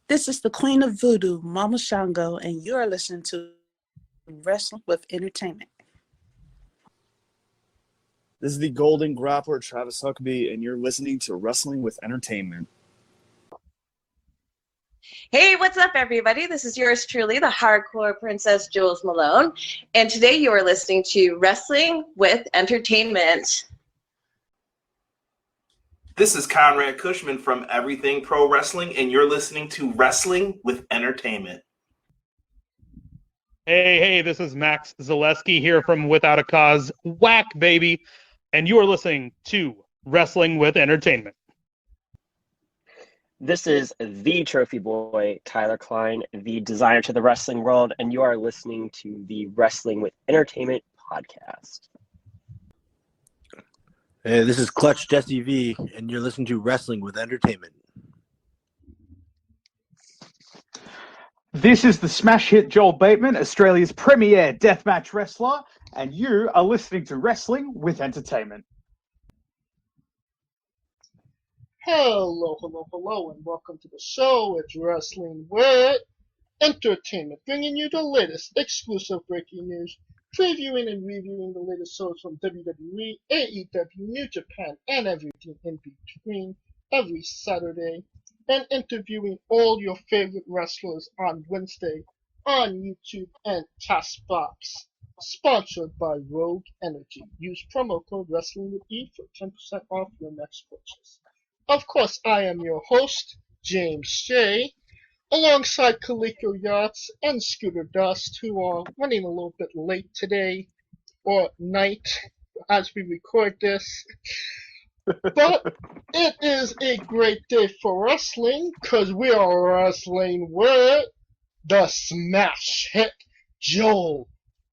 This is the Queen of Voodoo, Mama Shango, and you're listening to Wrestling with Entertainment. This is the Golden Grappler, Travis Huckabee, and you're listening to Wrestling with Entertainment. Hey, what's up, everybody? This is yours truly, the hardcore princess, Jules Malone, and today you are listening to Wrestling with Entertainment. This is Conrad Cushman from Everything Pro Wrestling, and you're listening to Wrestling with Entertainment. Hey, this is Max Zaleski here from Without a Cause, Whack Baby, and you are listening to Wrestling with Entertainment. This is the Trophy Boy, Tyler Klein, the designer to the wrestling world, and you are listening to the Wrestling with Entertainment podcast. Hey, this is Clutch Jesse V, and you're listening to Wrestling with Entertainment. This is the smash hit Joel Bateman, Australia's premier deathmatch wrestler, and you are listening to Wrestling with Entertainment. Hello, and welcome to the show. It's Wrestling with Entertainment, bringing you the latest exclusive breaking news, previewing and reviewing the latest shows from WWE, AEW, New Japan, and everything in between every Saturday, and interviewing all your favorite wrestlers on Wednesday on YouTube and Castbox. Sponsored by Rogue Energy. Use promo code WrestlingWithE for 10% off your next purchase. Of course, I am your host, James J., alongside Kaliko Yachts and Scooter Dust, who are running a little bit late today, or night, as we record this. But it is a great day for wrestling, because we are wrestling with the smash hit Joel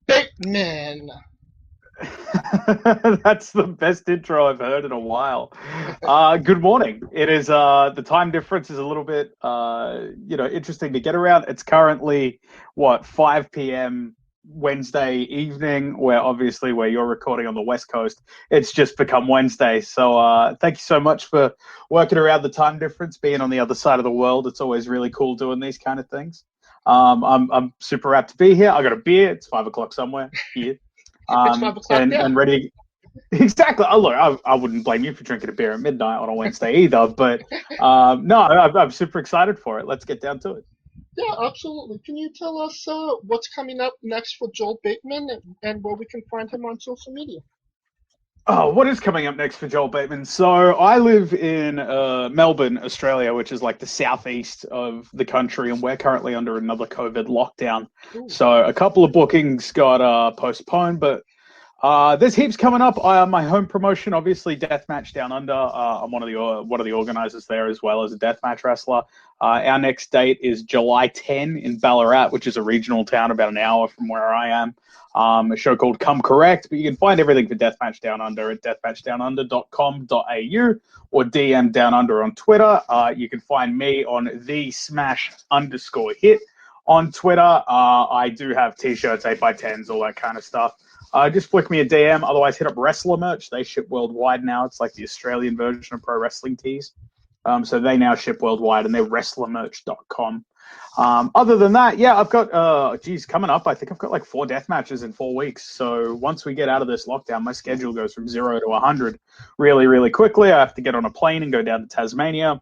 Bateman. That's the best intro I've heard in a while. Good morning. It is the time difference is a little bit interesting to get around. It's currently 5 p.m. Wednesday evening, where you're recording on the West Coast. It's just become Wednesday. So thank you so much for working around the time difference, being on the other side of the world. It's always really cool doing these kind of things. I'm super happy to be here. I got a beer. It's 5 o'clock somewhere here. And ready. Exactly. Oh, look, I wouldn't blame you for drinking a beer at midnight on a Wednesday either. But no, I'm super excited for it. Let's get down to it. Yeah, absolutely. Can you tell us what's coming up next for Joel Bateman and where we can find him on social media? Oh, what is coming up next for Joel Bateman? So I live in Melbourne, Australia, which is like the southeast of the country, and we're currently under another COVID lockdown. Ooh. So a couple of bookings got postponed, but there's heaps coming up. My home promotion, obviously, Deathmatch Down Under. I'm one of the organizers there, as well as a deathmatch wrestler. Our next date is July 10 in Ballarat, which is a regional town about an hour from where I am. A show called Come Correct, but you can find everything for Deathmatch Down Under at deathmatchdownunder.com.au or DM Down Under on Twitter. You can find me on _hit on Twitter. I do have t-shirts, 8x10s, all that kind of stuff. Just flick me a DM. Otherwise, hit up Wrestler Merch. They ship worldwide now. It's like the Australian version of pro wrestling tees. So they now ship worldwide, and they're wrestlermerch.com. Other than that, yeah, I've got, coming up, I think I've got like 4 death matches in 4 weeks. So once we get out of this lockdown, my schedule goes from 0 to 100 really, really quickly. I have to get on a plane and go down to Tasmania.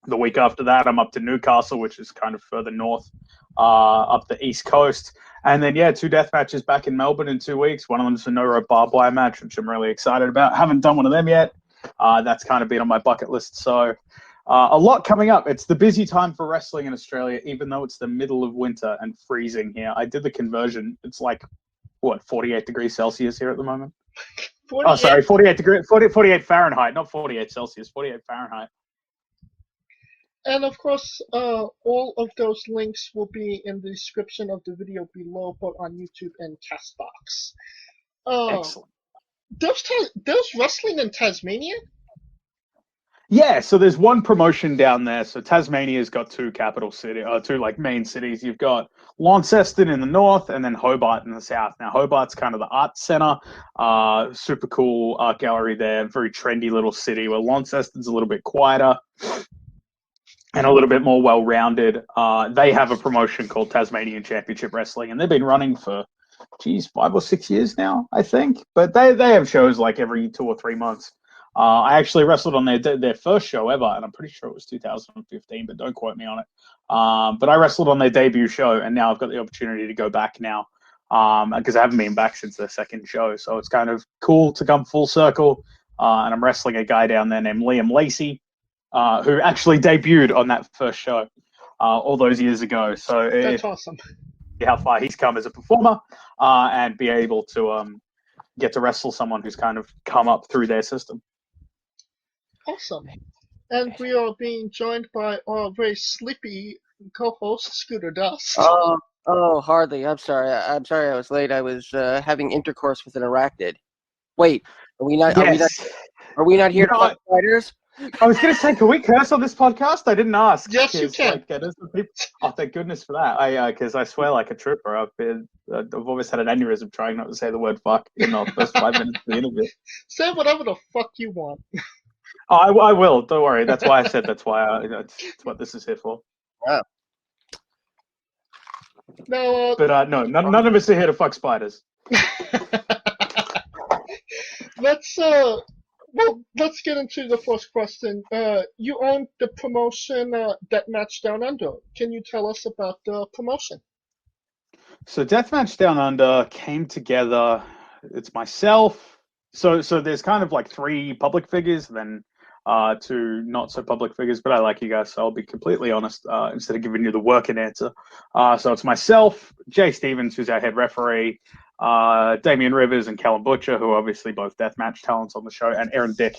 The week after that, I'm up to Newcastle, which is kind of further north, up the East Coast. And then, 2 death matches back in Melbourne in 2 weeks. One of them is a no-rope barbed wire match, which I'm really excited about. Haven't done one of them yet. That's kind of been on my bucket list. So a lot coming up. It's the busy time for wrestling in Australia, even though it's the middle of winter and freezing here. I did the conversion. It's like, 48 degrees Celsius here at the moment? 48? Oh, sorry, 48 Fahrenheit, not 48 Celsius, 48 Fahrenheit. And of course, all of those links will be in the description of the video below, both on YouTube and Castbox. Excellent. There's wrestling in Tasmania? Yeah, so there's one promotion down there. So Tasmania's got 2 main cities. You've got Launceston in the north and then Hobart in the south. Now, Hobart's kind of the arts center. Super cool art gallery there. Very trendy little city, where Launceston's a little bit quieter. and a little bit more well-rounded. They have a promotion called Tasmanian Championship Wrestling, and they've been running for, 5 or 6 years now, I think. But they have shows like every 2 or 3 months. I actually wrestled on their first show ever, and I'm pretty sure it was 2015, but don't quote me on it. But I wrestled on their debut show, and now I've got the opportunity to go back now because I haven't been back since their second show. So it's kind of cool to come full circle. And I'm wrestling a guy down there named Liam Lacey, who actually debuted on that first show all those years ago. So That's awesome. How far he's come as a performer and be able to get to wrestle someone who's kind of come up through their system. Awesome. And we are being joined by our very sleepy co-host, Scooter Dust. Oh, hardly. I'm sorry. I'm sorry I was late. I was having intercourse with an arachnid. Wait, are we not? Yes. Are we not here to fuck spiders? I was going to say, can we curse on this podcast? I didn't ask. Yes, you can. Oh, thank goodness for that. Because I swear like a trooper. I've always had an aneurysm trying not to say the word fuck in the first 5 minutes of the interview. Say whatever the fuck you want. Oh, I will. Don't worry. That's why I said that's what this is here for. Wow. Now, But no, none of us are here to fuck spiders. let's get into the first question. You own the promotion Deathmatch Down Under. Can you tell us about the promotion? So Deathmatch Down Under came together. It's myself. So there's kind of like 3 public figures, and then 2 not so public figures. But I like you guys, so I'll be completely honest instead of giving you the working answer. So it's myself, Jay Stevens, who's our head referee, Damian Rivers and Callum Butcher, who are obviously both deathmatch talents on the show, and Aaron Dick,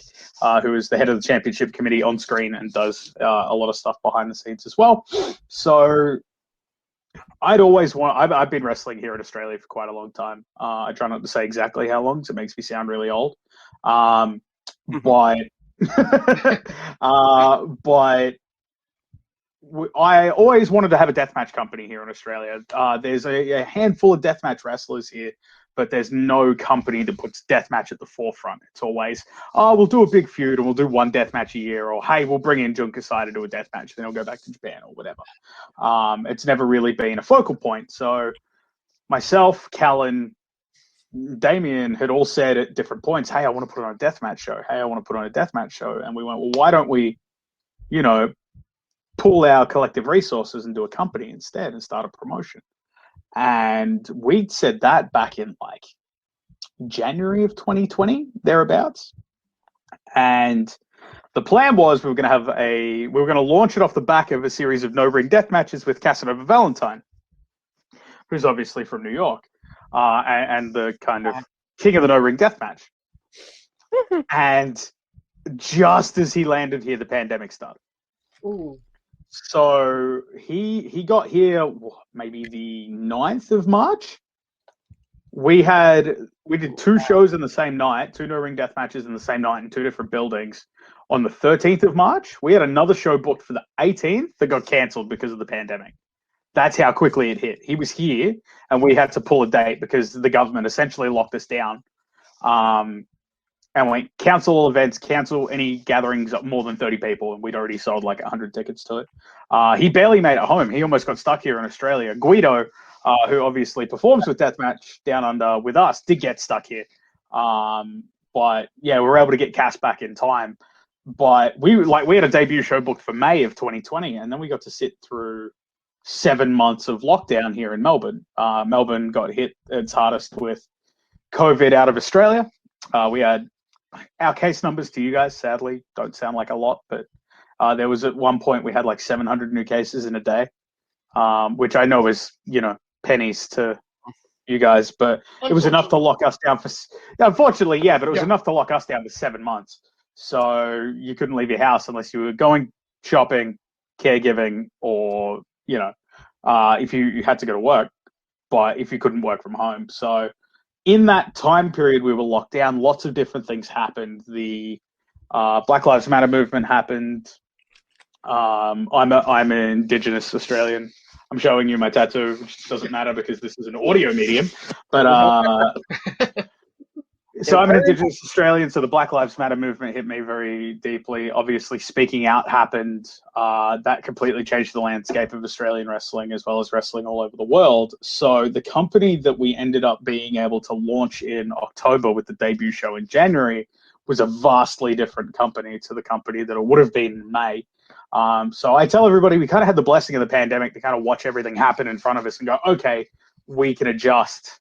who is the head of the championship committee on screen and does a lot of stuff behind the scenes as well. So I've been wrestling here in Australia for quite a long time. I try not to say exactly how long, because it makes me sound really old. But I always wanted to have a deathmatch company here in Australia. There's a handful of deathmatch wrestlers here, but there's no company that puts deathmatch at the forefront. It's always, we'll do a big feud and we'll do 1 deathmatch a year, or hey, we'll bring in Jun Kasai to do a deathmatch, then he'll go back to Japan or whatever. It's never really been a focal point. So myself, Callan, Damien had all said at different points, hey, I want to put on a deathmatch show. Hey, I want to put on a deathmatch show. And we went, well, why don't we, pool our collective resources and do a company instead and start a promotion? And we'd said that back in like January of 2020, thereabouts. And the plan was we were going to launch it off the back of a series of no-ring death matches with Casanova Valentine, who's obviously from New York, and the kind of king of the no-ring death match. And just as he landed here, the pandemic started. Ooh. So he got here maybe the 9th of March. We did 2 shows in the same night, 2 no-ring death matches in the same night in 2 different buildings. On the 13th of March, we had another show booked for the 18th that got cancelled because of the pandemic. That's how quickly it hit. He was here, and we had to pull a date because the government essentially locked us down. And went, cancel all events, cancel any gatherings of more than 30 people, and we'd already sold like 100 tickets to it. He barely made it home. He almost got stuck here in Australia. Guido, who obviously performs with Deathmatch Down Under with us, did get stuck here. But yeah, we were able to get Cass back in time. But we had a debut show booked for May of 2020, and then we got to sit through 7 months of lockdown here in Melbourne. Melbourne got hit its hardest with COVID out of Australia. We had our case numbers to you guys, sadly, don't sound like a lot, but there was at one point we had like 700 new cases in a day, which I know is, pennies to you guys, but it was enough to lock us down for, unfortunately, yeah, but it was enough to lock us down for 7 months. So you couldn't leave your house unless you were going shopping, caregiving, or, if you had to go to work, but if you couldn't work from home. So in that time period, we were locked down. Lots of different things happened. The Black Lives Matter movement happened. I'm an Indigenous Australian. I'm showing you my tattoo, which doesn't matter because this is an audio medium. But So I'm an Indigenous Australian, so the Black Lives Matter movement hit me very deeply. Obviously, speaking out happened. That completely changed the landscape of Australian wrestling as well as wrestling all over the world. So the company that we ended up being able to launch in October with the debut show in January was a vastly different company to the company that it would have been in May. So I tell everybody we kind of had the blessing of the pandemic to kind of watch everything happen in front of us and go, okay, we can adjust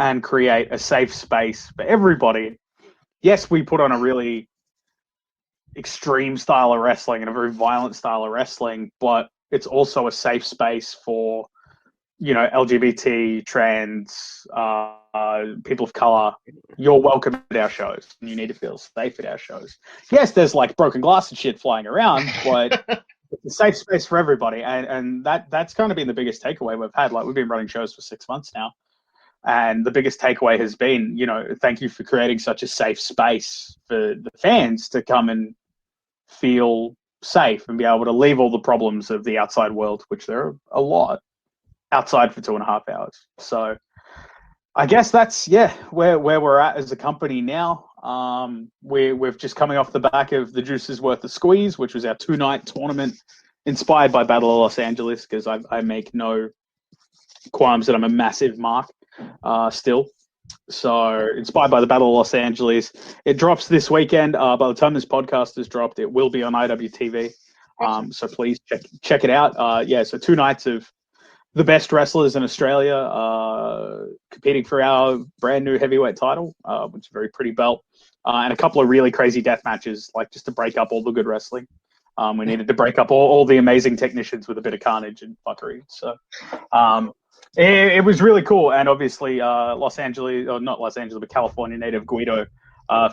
and create a safe space for everybody. Yes, we put on a really extreme style of wrestling and a very violent style of wrestling, but it's also a safe space for, LGBT, trans, people of color. You're welcome at our shows. You need to feel safe at our shows. Yes, there's like broken glass and shit flying around, but it's a safe space for everybody. And that's kind of been the biggest takeaway we've had. Like, we've been running shows for 6 months now. And the biggest takeaway has been, thank you for creating such a safe space for the fans to come and feel safe and be able to leave all the problems of the outside world, which there are a lot, outside for 2.5 hours. So I guess that's, where we're at as a company now. We've just coming off the back of the Juice's Worth of Squeeze, which was our 2-night tournament inspired by Battle of Los Angeles, because I make no qualms that I'm a massive mark. Still. So inspired by the Battle of Los Angeles. It drops this weekend. By the time this podcast is dropped, it will be on IWTV. So please check it out. So 2 nights of the best wrestlers in Australia competing for our brand new heavyweight title, which is a very pretty belt, and a couple of really crazy death matches, like just to break up all the good wrestling. We needed to break up all the amazing technicians with a bit of carnage and fuckery. So it was really cool. And obviously Los Angeles, or not Los Angeles, but California native Guido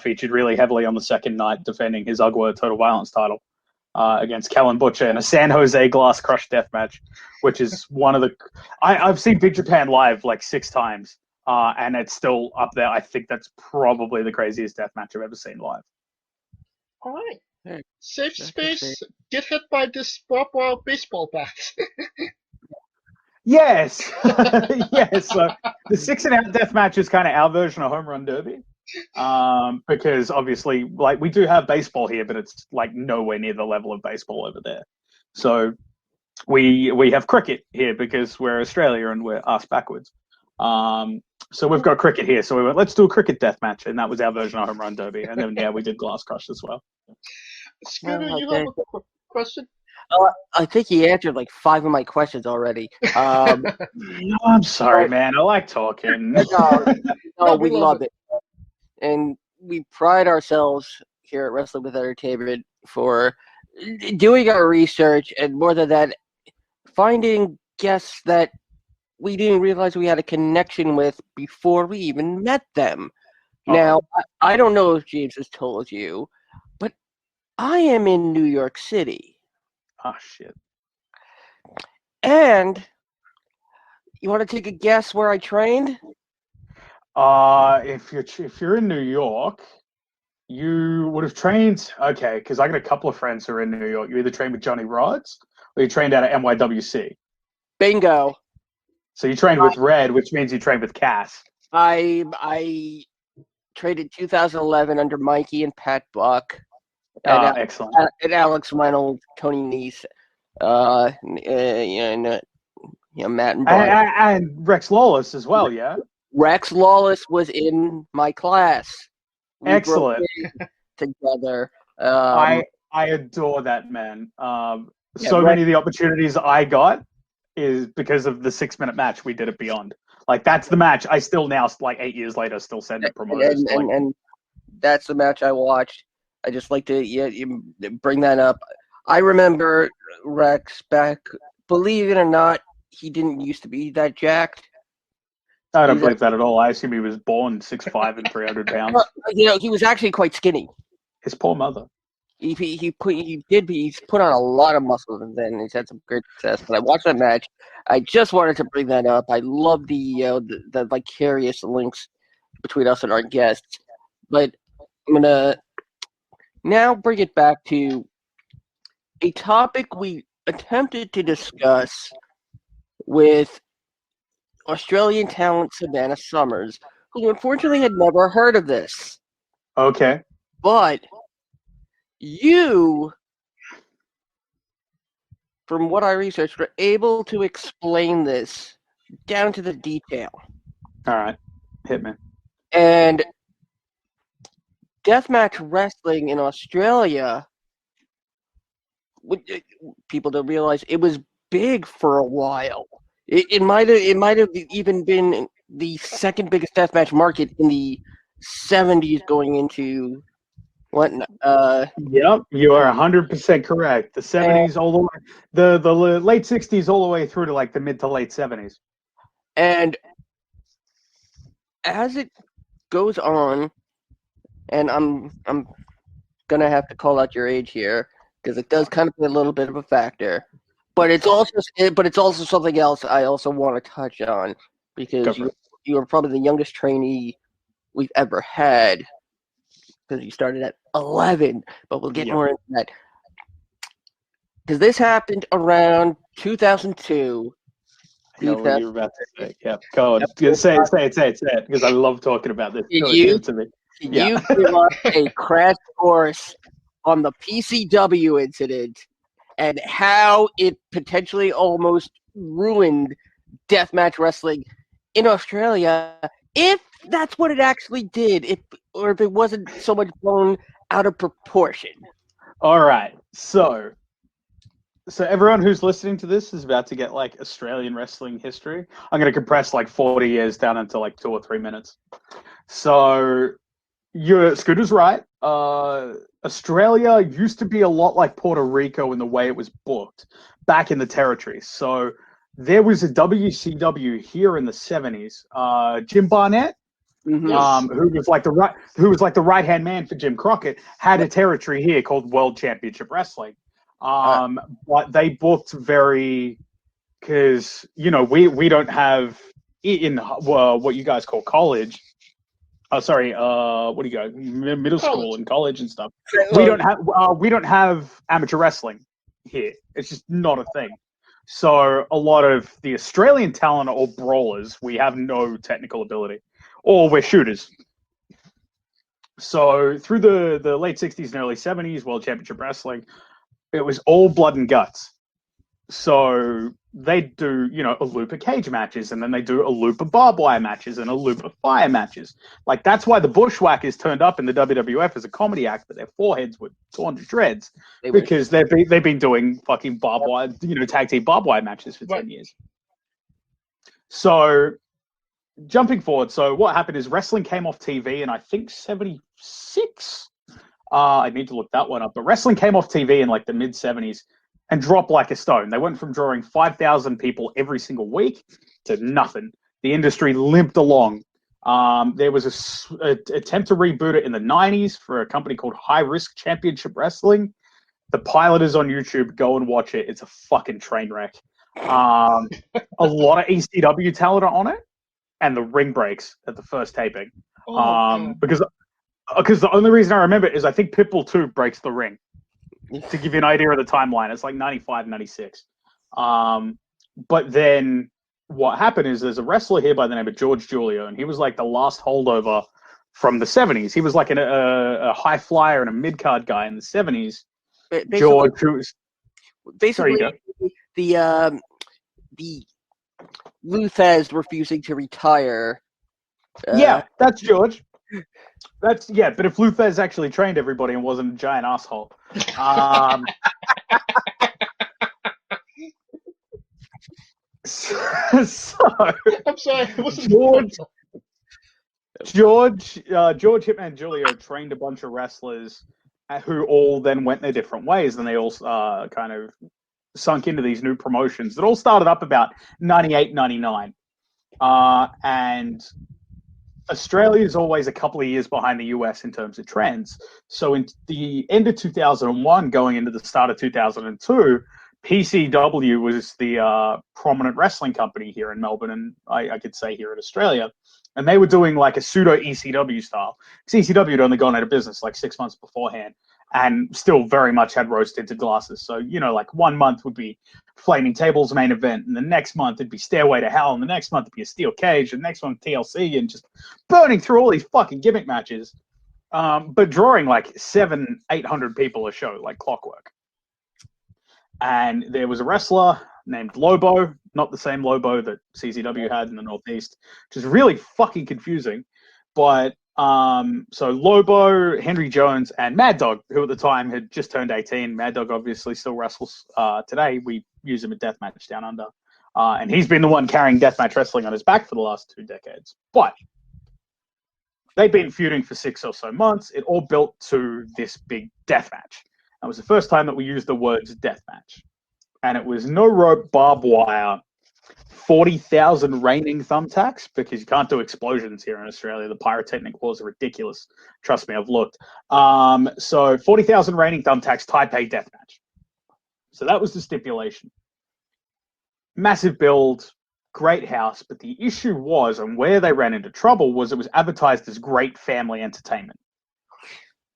featured really heavily on the second night, defending his UGWA Total Violence title against Kellen Butcher in a San Jose Glass Crush death match, which is one of the... I've seen Big Japan live like 6 times, and it's still up there. I think that's probably the craziest death match I've ever seen live. All right. Hey, Safe that's space. great. Get hit by this barbed baseball bat. Yes. Yes. So the 6-and-out death match is kind of our version of Home Run Derby. Because obviously, like, we do have baseball here, but it's like nowhere near the level of baseball over there. So we have cricket here because we're Australia and we're ass backwards. So we've got cricket here. So we went, let's do a cricket death match, and that was our version of Home Run Derby. And then we did Glass Crush as well. Scooter, Well, you okay. have a question? I think he answered like 5 of my questions already. No, I'm sorry, man. I like talking. No, we we love love it. And we pride ourselves here at Wrestling with Entertainment for doing our research, and more than that, finding guests that we didn't realize we had a connection with before we even met them. Now, I don't know if James has told you, but I am in New York City. Oh, shit. And you want to take a guess where I trained? If you're in New York, you would have trained. Okay, because I got a couple of friends who are in New York. You either trained with Johnny Rods or you trained out at NYWC. Bingo. So you trained with Red, which means you trained with Cass. I trained in 2011 under Mikey and Pat Buck. And, Excellent. And Alex Reynolds, Tony Nese, and Matt and Brian. And Rex Lawless as well, yeah? Rex Lawless was in my class. We Excellent. Together. I adore that man. So Rex, many of the opportunities I got is because of the 6-minute match we did at Beyond. Like, that's the match I still now, like 8 years later, still send to promoters. And that's the match I watched. I just like to you bring that up. I remember Rex back, believe it or not, he didn't used to be that jacked. I don't believe that at all. I assume he was born 6'5" and 300 pounds. He was actually quite skinny. His poor mother. He's put on a lot of muscle, and then he's had some great success. But I watched that match. I just wanted to bring that up. I love the vicarious links between us and our guests. But I'm gonna now bring it back to a topic we attempted to discuss with Australian talent Savannah Summers, who unfortunately had never heard of this. Okay. But you, from what I researched, were able to explain this down to the detail. All right. Hit me. And deathmatch wrestling in Australia, people don't realize it was big for a while. It might have even been the second biggest deathmatch market in the 70s, going into what? Yep, you are 100% correct. The 70s all the way, the late 60s all the way through to like the mid to late 70s. And as it goes on, and I'm gonna have to call out your age here because it does kind of be a little bit of a factor, but it's also something else I also want to touch on because you are probably the youngest trainee we've ever had because you started at 11, but we'll get more into that because this happened around 2002. I know what you're about to say. Yeah, go on. Say it, because I love talking about this. Give it to me. You give us a crash course on the PCW incident and how it potentially almost ruined deathmatch wrestling in Australia, if that's what it actually did, or if it wasn't so much blown out of proportion. All right, so everyone who's listening to this is about to get like Australian wrestling history. I'm going to compress like 40 years down into like 2 or 3 minutes. So Scooter's right. Australia used to be a lot like Puerto Rico in the way it was booked back in the territories. So there was a WCW here in the 70s. Jim Barnett, who was like the right hand man for Jim Crockett, had a territory here called World Championship Wrestling. But they booked because we don't have in what you guys call college. What do you go? Middle school and college and stuff. We don't have amateur wrestling here. It's just not a thing. So a lot of the Australian talent are all brawlers. We have no technical ability, or we're shooters. So through the late 60s and early 70s, World Championship Wrestling, it was all blood and guts. So they do, a loop of cage matches, and then they do a loop of barbed wire matches and a loop of fire matches. Like, that's why the Bushwhackers turned up in the WWF as a comedy act, but their foreheads were torn to shreds because they've been doing fucking barbed wire, tag team barbed wire matches for 10 years. So jumping forward, so what happened is wrestling came off TV in, I think, 76. I need to look that one up, but wrestling came off TV in like the mid 70s. And dropped like a stone. They went from drawing 5,000 people every single week to nothing. The industry limped along. There was an attempt to reboot it in the 90s for a company called High Risk Championship Wrestling. The pilot is on YouTube. Go and watch it. It's a fucking train wreck. A lot of ECW talent are on it, and the ring breaks at the first taping. Because the only reason I remember it is I think Pitbull 2 breaks the ring. To give you an idea of the timeline, it's like 95, 96. But then what happened is there's a wrestler here by the name of George Julio, and he was like the last holdover from the 70s. He was like a high flyer and a mid-card guy in the 70s. Basically, the Luthez refusing to retire. Yeah, that's George. But if Luthez actually trained everybody and wasn't a giant asshole. So I'm sorry, it wasn't George Hitman Julio trained a bunch of wrestlers who all then went their different ways, and they all kind of sunk into these new promotions that all started up about 98, 99. And Australia is always a couple of years behind the US in terms of trends. So in the end of 2001, going into the start of 2002, PCW was the prominent wrestling company here in Melbourne, and I could say here in Australia. And they were doing like a pseudo ECW style. Because ECW had only gone out of business like 6 months beforehand. and still very much had rose-tinted glasses. So, you know, like 1 month would be Flaming Tables main event, and the next month it'd be Stairway to Hell, and the next month it'd be a Steel Cage, and the next one TLC, and just burning through all these fucking gimmick matches, but drawing like 700-800 people a show, like clockwork. And there was a wrestler named Lobo, not the same Lobo that CZW had in the Northeast, which is really fucking confusing. But so Lobo, Henry Jones, and Mad Dog, who at the time had just turned 18. Mad Dog obviously still wrestles today. We use him at Deathmatch Down Under. And he's been the one carrying Deathmatch Wrestling on his back for the last 2 decades. But they've been feuding for 6 or so months. It all built to this big death match. That was the first time that we used the words death match. And it was no rope, barbed wire, 40,000 raining thumbtacks, because you can't do explosions here in Australia. The pyrotechnic laws are ridiculous. Trust me, I've looked. So 40,000 raining thumbtacks, Taipei death match. So that was the stipulation. Massive build, great house, but the issue was, and where they ran into trouble, was it was advertised as great family entertainment.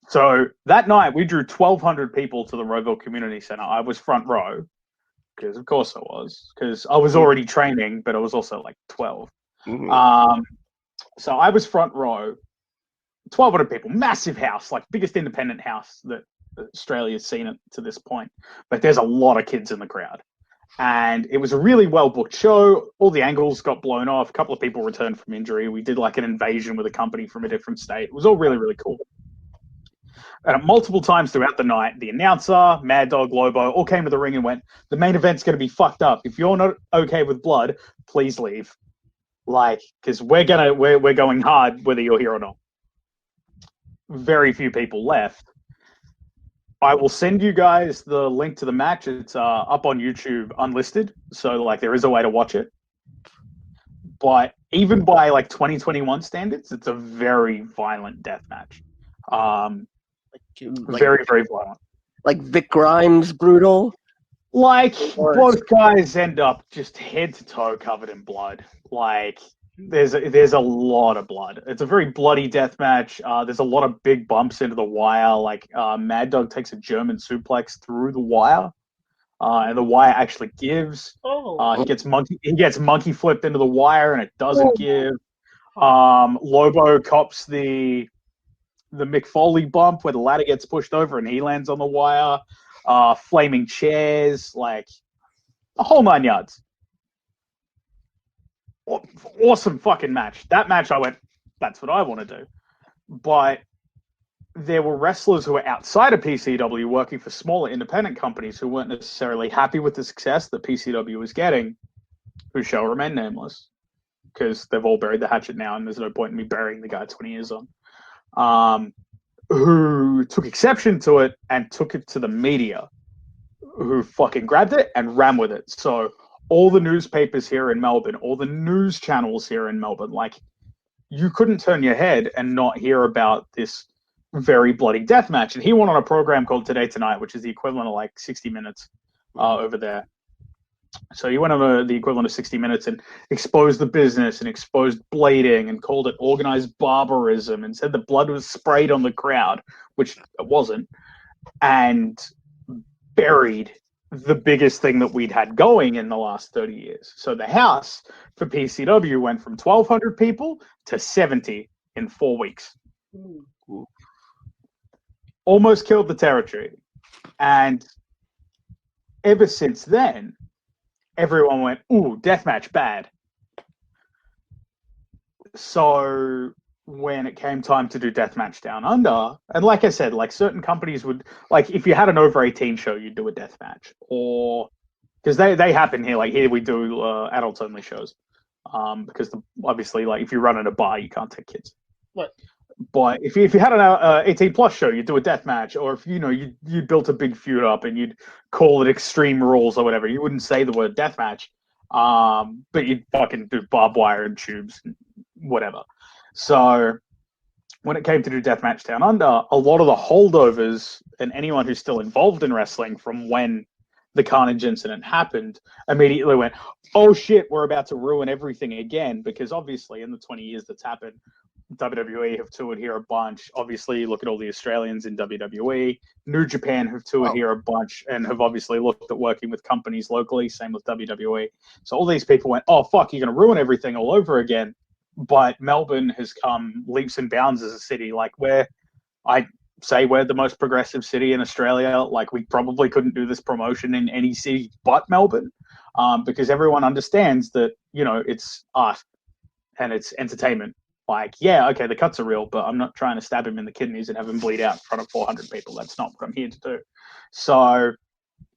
So that night, we drew 1,200 people to the Rowville Community Center. I was front row, because of course I was, because I was already training, but I was also like 12. So I was front row, 1,200 people, massive house, like biggest independent house that Australia's seen it to this point. But there's a lot of kids in the crowd. And it was a really well-booked show. All the angles got blown off. A couple of people returned from injury. We did like an invasion with a company from a different state. It was all really, really cool. And multiple times throughout the night, the announcer, Mad Dog, Lobo, all came to the ring and went, the main event's going to be fucked up. If you're not okay with blood, please leave. Like, because we're going hard whether you're here or not. Very few people left. I will send you guys the link to the match. It's up on YouTube unlisted. So, like, there is a way to watch it. But even by, like, 2021 standards, it's a very violent death match. Very, very violent. Like Vic Grimes brutal? Like, both guys end up just head to toe covered in blood. Like, there's a lot of blood. It's a very bloody death match. There's a lot of big bumps into the wire. Like, Mad Dog takes a German suplex through the wire, and the wire actually gives. He gets monkey flipped into the wire, and it doesn't give. Lobo cops the Mick Foley bump where the ladder gets pushed over and he lands on the wire. Flaming chairs, like a whole 9 yards. Awesome fucking match. That match, I went, that's what I want to do. But there were wrestlers who were outside of PCW working for smaller independent companies who weren't necessarily happy with the success that PCW was getting, who shall remain nameless, because they've all buried the hatchet now and there's no point in me burying the guy 20 years on. Who took exception to it and took it to the media, who fucking grabbed it and ran with it. So all the newspapers here in Melbourne, all the news channels here in Melbourne, like, you couldn't turn your head and not hear about this very bloody death match. And he went on a program called Today Tonight, which is the equivalent of like 60 Minutes over there. So he went on the equivalent of 60 Minutes and exposed the business and exposed blading and called it organized barbarism and said the blood was sprayed on the crowd, which it wasn't, and buried the biggest thing that we'd had going in the last 30 years. So the house for PCW went from 1,200 people to 70 in 4 weeks. Almost killed the territory. And ever since then, everyone went, ooh, deathmatch, bad. So when it came time to do Deathmatch Down Under, and like I said, like certain companies would, like if you had an over 18 show, you'd do a deathmatch. Or, because they happen here, like here we do adults only shows. Because obviously, like if you run in a bar, you can't take kids. Right. But if you had an 18 plus show, you'd do a death match, or if you built a big feud up and you'd call it Extreme Rules or whatever, you wouldn't say the word death match, but you'd fucking do barbed wire and tubes and whatever. So when it came to do Deathmatch Down Under, a lot of the holdovers and anyone who's still involved in wrestling from when the Carnage incident happened immediately went, oh shit, we're about to ruin everything again, because obviously in the 20 years that's happened, WWE have toured here a bunch. Obviously, look at all the Australians in WWE. New Japan have toured here a bunch and have obviously looked at working with companies locally. Same with WWE. So all these people went, oh, fuck, you're going to ruin everything all over again. But Melbourne has come leaps and bounds as a city. Like, I say we're the most progressive city in Australia. Like, we probably couldn't do this promotion in any city but Melbourne, because everyone understands that, it's art and it's entertainment. Like, yeah, okay, the cuts are real, but I'm not trying to stab him in the kidneys and have him bleed out in front of 400 people. That's not what I'm here to do. So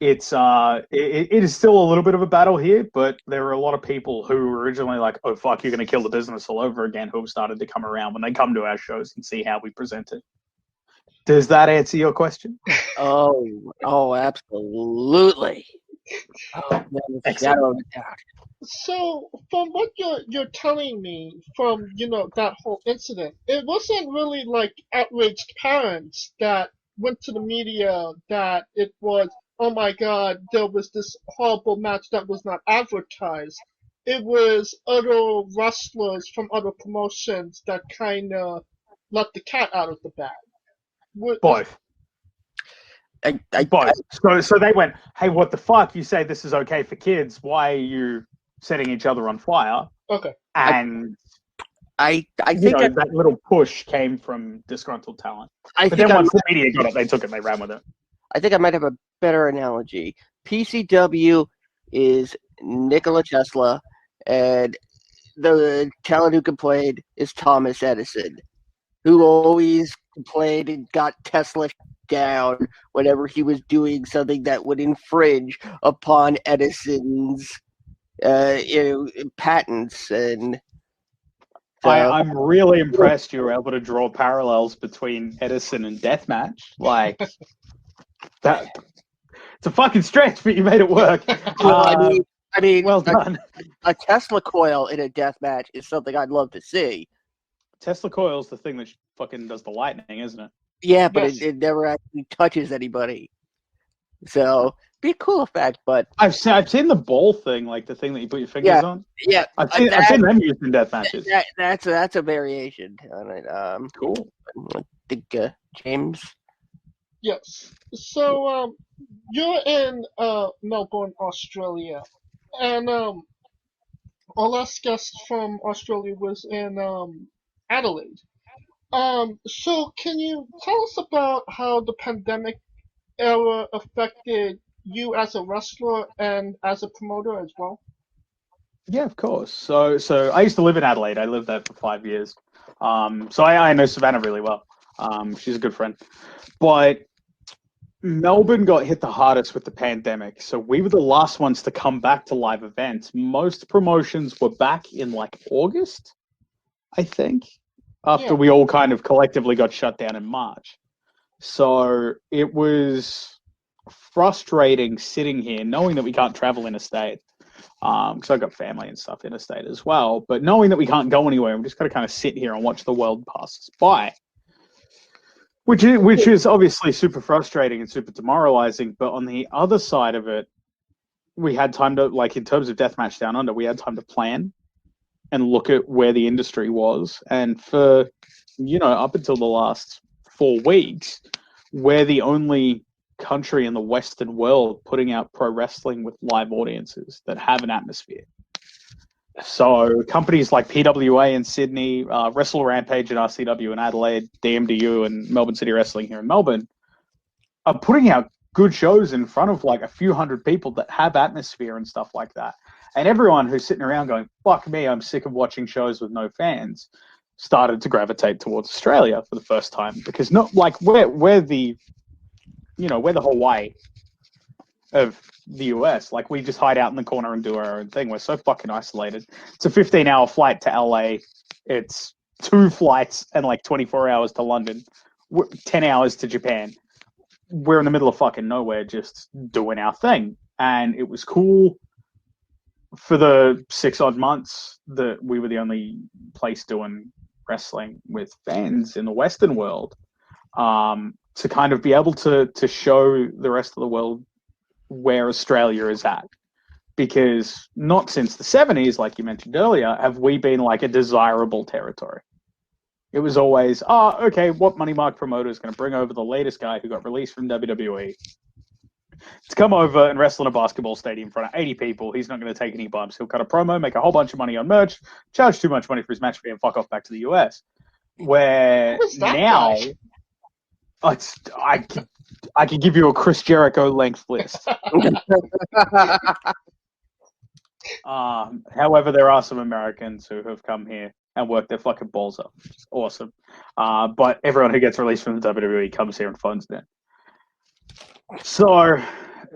it's it is still a little bit of a battle here, but there are a lot of people who were originally like, oh, fuck, you're going to kill the business all over again, who have started to come around when they come to our shows and see how we present it. Does that answer your question? Oh, absolutely. Oh, man, shadow of a doubt. So, from what you're telling me, from that whole incident, it wasn't really like outraged parents that went to the media that it was, oh my God, there was this horrible match that was not advertised. It was other wrestlers from other promotions that kind of let the cat out of the bag. Both. Both. So they went, hey, what the fuck? You say this is okay for kids. Why are you setting each other on fire? Okay. And I think that little push came from disgruntled talent. But then once the media got it, they took it, they ran with it. I think I might have a better analogy. PCW is Nikola Tesla, and the talent who complained is Thomas Edison, who always complained and got Tesla down whenever he was doing something that would infringe upon Edison's patents. And so, I'm really impressed you were able to draw parallels between Edison and Deathmatch. Like that, it's a fucking stretch, but you made it work. I mean, well done. A Tesla coil in a deathmatch is something I'd love to see. Tesla coil's the thing that fucking does the lightning, isn't it? Yeah, but it never actually touches anybody. So, be a cool effect, but I've seen the ball thing, like the thing that you put your fingers on. Yeah, I've seen them used in death matches. That's a variation on it. Cool. I think James. Yes. So you're in Melbourne, Australia, and our last guest from Australia was in Adelaide. So can you tell us about how the pandemic era affected you as a wrestler and as a promoter as well? Yeah, of course. So I used to live in Adelaide. I lived there for 5 years. So I know Savannah really well. She's a good friend. But Melbourne got hit the hardest with the pandemic. So we were the last ones to come back to live events. Most promotions were back in like August, I think, after we all kind of collectively got shut down in March. So it was frustrating sitting here knowing that we can't travel interstate. Because I've got family and stuff interstate as well. But knowing that we can't go anywhere, we just got to kind of sit here and watch the world pass us by. Which is obviously super frustrating and super demoralizing. But on the other side of it, we had time to, like in terms of Deathmatch Down Under, we had time to plan and look at where the industry was. And for, up until the last 4 weeks, we're the only country in the Western world putting out pro wrestling with live audiences that have an atmosphere. So companies like PWA in Sydney, Wrestle Rampage and RCW in Adelaide, DMDU and Melbourne City Wrestling here in Melbourne are putting out good shows in front of like a few hundred people that have atmosphere and stuff like that. And everyone who's sitting around going, fuck me, I'm sick of watching shows with no fans, started to gravitate towards Australia for the first time. Because not like we're the Hawaii of the US. Like, we just hide out in the corner and do our own thing. We're so fucking isolated. It's a 15-hour flight to LA. It's 2 flights and like 24 hours to London, 10 hours to Japan. We're in the middle of fucking nowhere just doing our thing. And it was cool for the 6 odd months that we were the only place doing wrestling with fans in the Western world, to kind of be able to show the rest of the world where Australia is at. Because not since the 70s, like you mentioned earlier, have we been like a desirable territory. it was always, okay, what money mark promoter is going to bring over the latest guy who got released from WWE to come over and wrestle in a basketball stadium in front of 80 people? He's not going to take any bumps. He'll cut a promo, make a whole bunch of money on merch, charge too much money for his match fee, and fuck off back to the US. Where Who was that now, I could give you a Chris Jericho length list. However, there are some Americans who have come here and worked their fucking balls up. It's awesome. But everyone who gets released from the WWE comes here and funds it. So,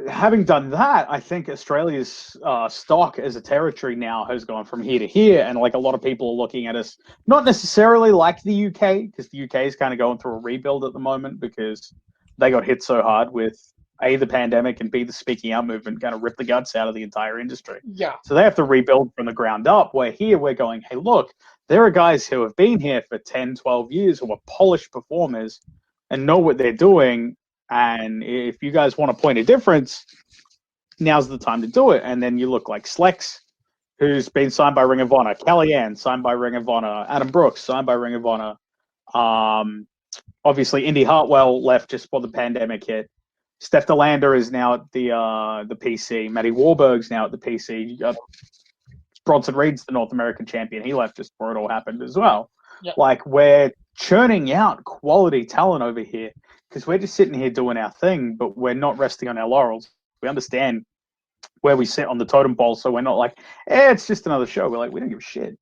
having done that, I think Australia's stock as a territory now has gone from here to here, and like a lot of people are looking at us not necessarily like the UK, because the UK is kind of going through a rebuild at the moment because they got hit so hard with A, the pandemic, and B, the speaking out movement kind of ripped the guts out of the entire industry. Yeah. So they have to rebuild from the ground up, where here we're going, hey, look, there are guys who have been here for 10, 12 years who are polished performers and know what they're doing. And if you guys want to point a difference, now's the time to do it. And then you look like Slex, who's been signed by Ring of Honor, Kellyanne, signed by Ring of Honor, Adam Brooks, signed by Ring of Honor. Obviously, Indy Hartwell left just before the pandemic hit. Steph DeLander is now at the PC. Matty Warburg's now at the PC. Bronson Reed's the North American champion. He left just before it all happened as well. Yep. Like, we're churning out quality talent over here because we're just sitting here doing our thing, but we're not resting on our laurels. We understand where we sit on the totem pole, so we're not like, it's just another show. We're like, we don't give a shit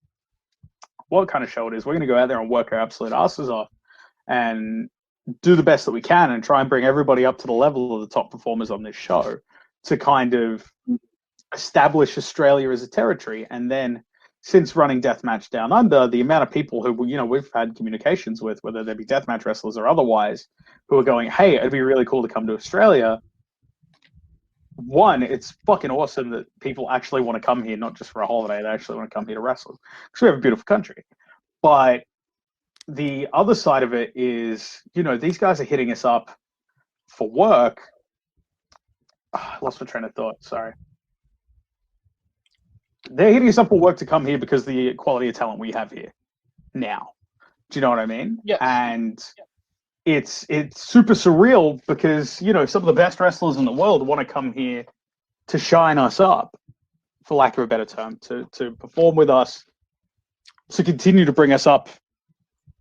what kind of show it is. We're going to go out there and work our absolute asses off and do the best that we can and try and bring everybody up to the level of the top performers on this show to kind of establish Australia as a territory. And then since running Deathmatch Down Under, the amount of people who, we've had communications with, whether they be deathmatch wrestlers or otherwise, who are going, hey, it'd be really cool to come to Australia. One, it's fucking awesome that people actually want to come here, not just for a holiday. They actually want to come here to wrestle because we have a beautiful country. But the other side of it is, these guys are hitting us up for work. I lost my train of thought. Sorry. They're hitting us up for work to come here because of the quality of talent we have here now. Do you know what I mean? Yeah. And it's super surreal because, some of the best wrestlers in the world want to come here to shine us up, for lack of a better term, to perform with us, to continue to bring us up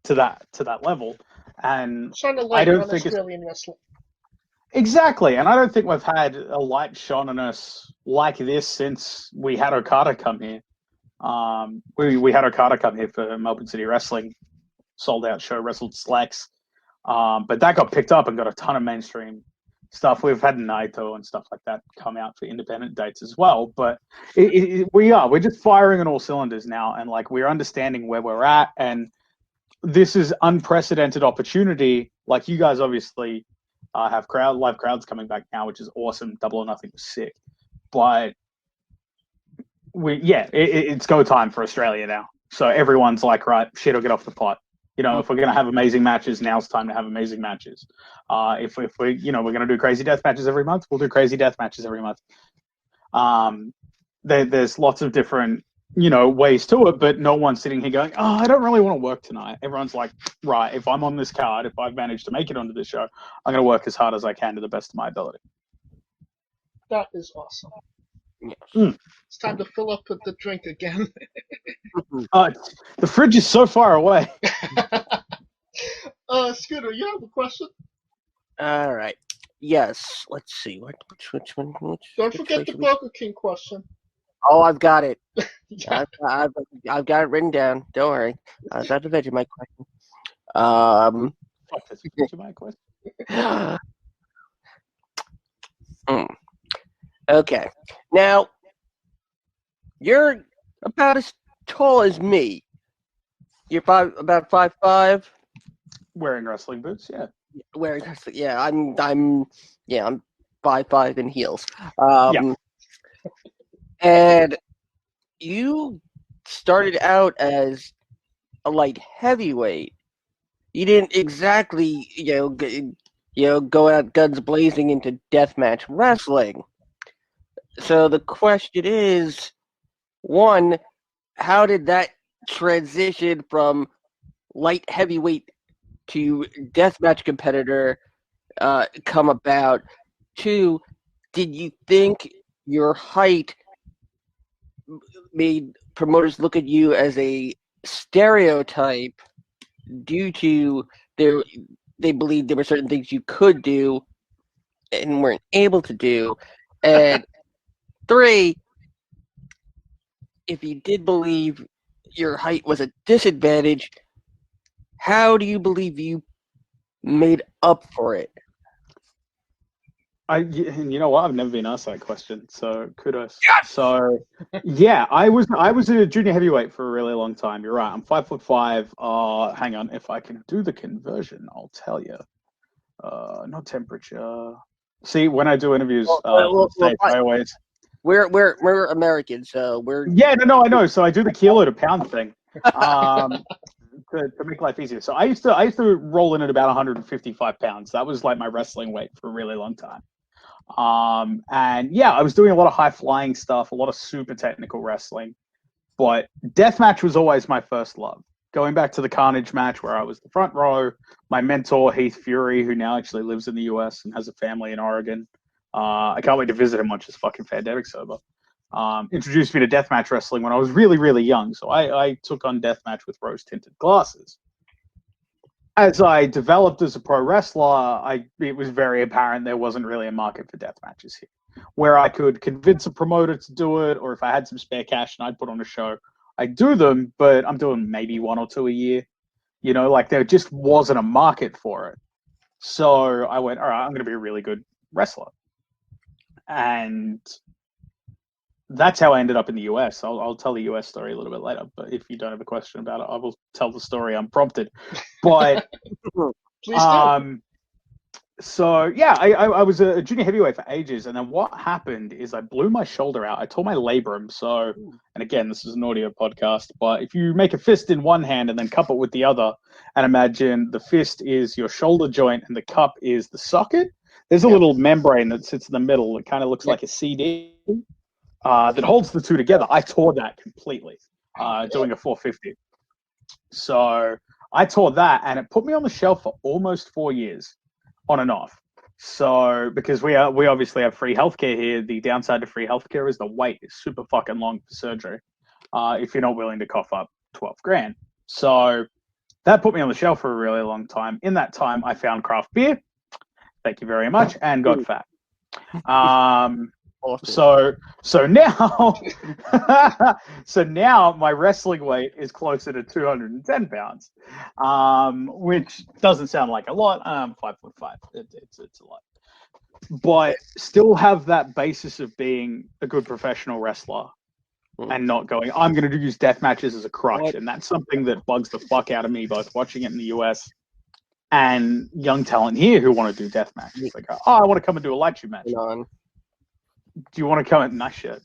to that level. And Shine a light I don't on think Australian wrestling. Exactly, and I don't think we've had a light shone on us like this since we had Okada come here. We had Okada come here for Melbourne City Wrestling, sold out show, wrestled Slex, but that got picked up and got a ton of mainstream stuff. We've had Naito and stuff like that come out for independent dates as well. But we're just firing on all cylinders now, and like we're understanding where we're at, and this is unprecedented opportunity. Like you guys obviously have live crowds coming back now, which is awesome. Double or Nothing was sick, but it's go time for Australia now. So everyone's like, right, shit, will get off the pot. If we're gonna have amazing matches, now's the time to have amazing matches. If we're gonna do crazy death matches every month, we'll do crazy death matches every month. There's lots of different ways to it, but no one's sitting here going, I don't really want to work tonight. Everyone's like, right, if I'm on this card, if I've managed to make it onto this show, I'm going to work as hard as I can to the best of my ability. That is awesome. Mm. It's time to fill up the drink again. The fridge is so far away. Scooter, you have a question? All right. Yes. Let's see. Which one? Don't forget the Burger King question. Oh, I've got it. Yeah. I've got it written down. Don't worry. I was at the Vegemite question. Okay. Now, you're about as tall as me. You're about 5'5". Wearing wrestling boots, yeah. Wearing wrestling, yeah. I'm 5'5" in heels. Yeah. And you started out as a light heavyweight. You didn't exactly, go out guns blazing into deathmatch wrestling. So the question is, one, how did that transition from light heavyweight to deathmatch competitor come about? 2, did you think your height made promoters look at you as a stereotype due to they believed there were certain things you could do and weren't able to do? And 3, if you did believe your height was a disadvantage, how do you believe you made up for it? And you know what? I've never been asked that question, so kudos. So, yeah, I was a junior heavyweight for a really long time. You're right. I'm 5'5". Hang on, if I can do the conversion, I'll tell you. Not temperature. See, when I do interviews, I always. We're American, so we're Yeah, no, I know. So I do the kilo to pound thing. To make life easier. So I used to roll in at about 155 pounds. That was like my wrestling weight for a really long time. And yeah, I was doing a lot of high flying stuff, a lot of super technical wrestling, but deathmatch was always my first love. Going back to the Carnage match where I was the front row, my mentor Heath Fury, who now actually lives in the US and has a family in Oregon. I can't wait to visit him once his fucking pandemic's over. Introduced me to deathmatch wrestling when I was really, really young. So I took on deathmatch with rose-tinted glasses. As I developed as a pro wrestler, it was very apparent there wasn't really a market for death matches here. Where I could convince a promoter to do it, or if I had some spare cash and I'd put on a show, I'd do them, but I'm doing maybe 1 or 2 a year. You know, like there just wasn't a market for it. So I went, all right, I'm going to be a really good wrestler. And that's how I ended up in the US. I'll tell the US story a little bit later, but if you don't have a question about it, I will tell the story unprompted. But Please do. So yeah, I was a junior heavyweight for ages, and then what happened is I blew my shoulder out. I tore my labrum. So, and again, this is an audio podcast, but if you make a fist in one hand and then cup it with the other, and imagine the fist is your shoulder joint and the cup is the socket, there's a little membrane that sits in the middle that kind of looks like a CD that holds the two together. I tore that completely doing a 450. So I tore that, and it put me on the shelf for almost 4 years. On and off. So because we obviously have free healthcare here, the downside to free healthcare is the wait is super fucking long for surgery. If you're not willing to cough up 12 grand. So that put me on the shelf for a really long time. In that time, I found craft beer. Thank you very much, and got fat. So now, so now my wrestling weight is closer to 210 pounds, which doesn't sound like a lot. I'm 5'5". It's a lot, but still have that basis of being a good professional wrestler and not going, I'm going to use death matches as a crutch. And that's something that bugs the fuck out of me, both watching it in the US and young talent here who want to do death matches. They go, oh, I want to come and do a light shoot match. Do you want to come and nice shit?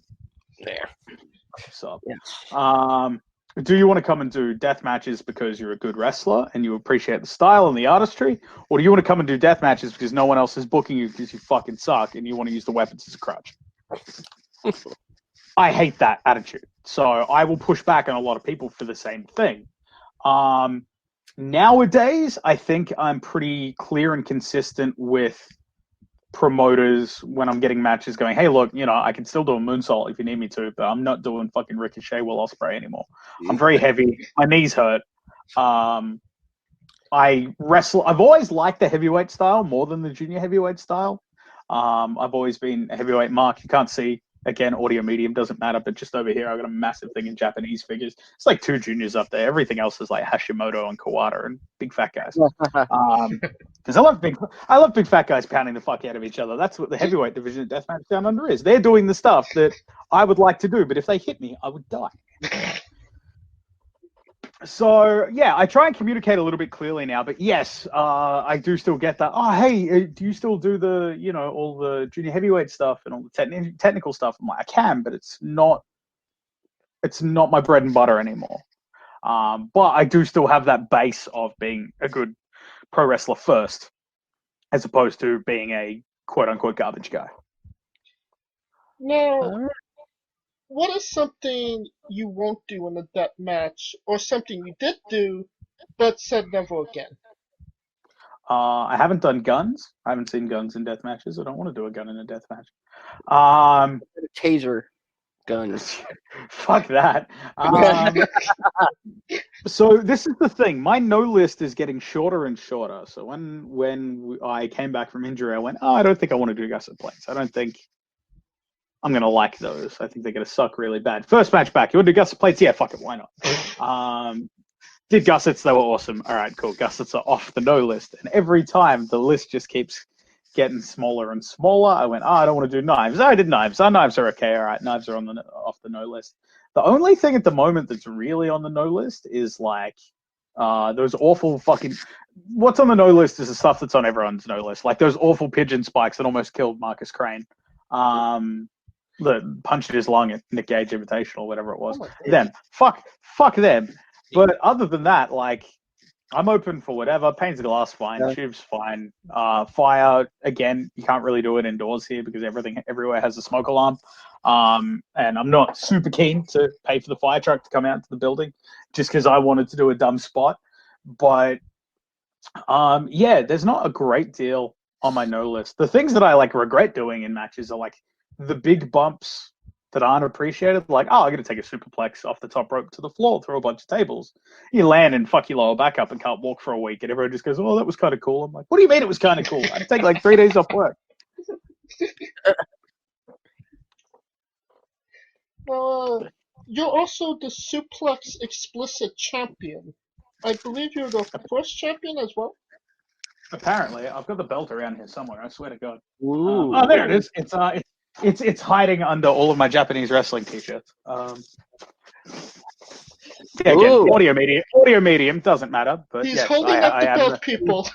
There. So, do you want to come and do death matches because you're a good wrestler and you appreciate the style and the artistry, or do you want to come and do death matches because no one else is booking you because you fucking suck and you want to use the weapons as a crutch? I hate that attitude. So I will push back on a lot of people for the same thing. Nowadays, I think I'm pretty clear and consistent with promoters when I'm getting matches going, hey, look, you know, I can still do a moonsault if you need me to, but I'm not doing fucking Ricochet Will Ospreay anymore. I'm very heavy. My knees hurt. I wrestle. I've always liked the heavyweight style more than the junior heavyweight style. I've always been a heavyweight mark. You can't see, again, audio medium doesn't matter, but just over here, I've got a massive thing in Japanese figures. It's like 2 juniors up there. Everything else is like Hashimoto and Kawada and big fat guys. Because I love big fat guys pounding the fuck out of each other. That's what the heavyweight division of Deathmatch Down Under is. They're doing the stuff that I would like to do, but if they hit me, I would die. So yeah, I try and communicate a little bit clearly now, but yes, I do still get that. Oh, hey, do you still do the, you know, all the junior heavyweight stuff and all the technical stuff? I'm like, I can, but it's not my bread and butter anymore. But I do still have that base of being a good pro wrestler first, as opposed to being a quote unquote garbage guy. Now, what is something you won't do in a death match, or something you did do but said never again. I haven't done guns. I haven't seen guns in death matches. I don't want to do a gun in a death match. Um, Taser guns. fuck that. So this is the thing. My no list is getting shorter and shorter. So when I came back from injury, I went, oh, I don't think I want to do gusset plates. I don't think I'm going to like those. I think they're going to suck really bad. First match back. You want to do gusset plates? Yeah, fuck it. Why not? Did gussets. They were awesome. All right, cool. Gussets are off the no list. And every time the list just keeps getting smaller and smaller, I went, oh, I don't want to do knives. Oh, I did knives. Oh, knives are okay. All right, knives are off the no list. The only thing at the moment that's really on the no list is like those awful fucking. What's on the no list is the stuff that's on everyone's no list, like those awful pigeon spikes that almost killed Marcus Crane. That punched his lung at Nick Gage Invitational, whatever it was. Them, fuck them. But other than that, like, I'm open for whatever. Panes of glass, fine. Tubes, fine. Fire, again, you can't really do it indoors here because everywhere has a smoke alarm. And I'm not super keen to pay for the fire truck to come out to the building just because I wanted to do a dumb spot. But yeah, there's not a great deal on my no list. The things that I like regret doing in matches are like the big bumps that aren't appreciated. Like, oh, I'm going to take a superplex off the top rope to the floor through a bunch of tables. You land and fuck your lower back up and can't walk for a week. And everyone just goes, oh, that was kind of cool. I'm like, what do you mean it was kind of cool? I had to take like 3 days off work. You're also the suplex explicit champion. I believe you're the first champion as well. Apparently, I've got the belt around here somewhere. I swear to God. Ooh. Oh, there it is. It's hiding under all of my Japanese wrestling t-shirts. Yeah, again, audio medium doesn't matter. But He's yes, holding up the belt, people.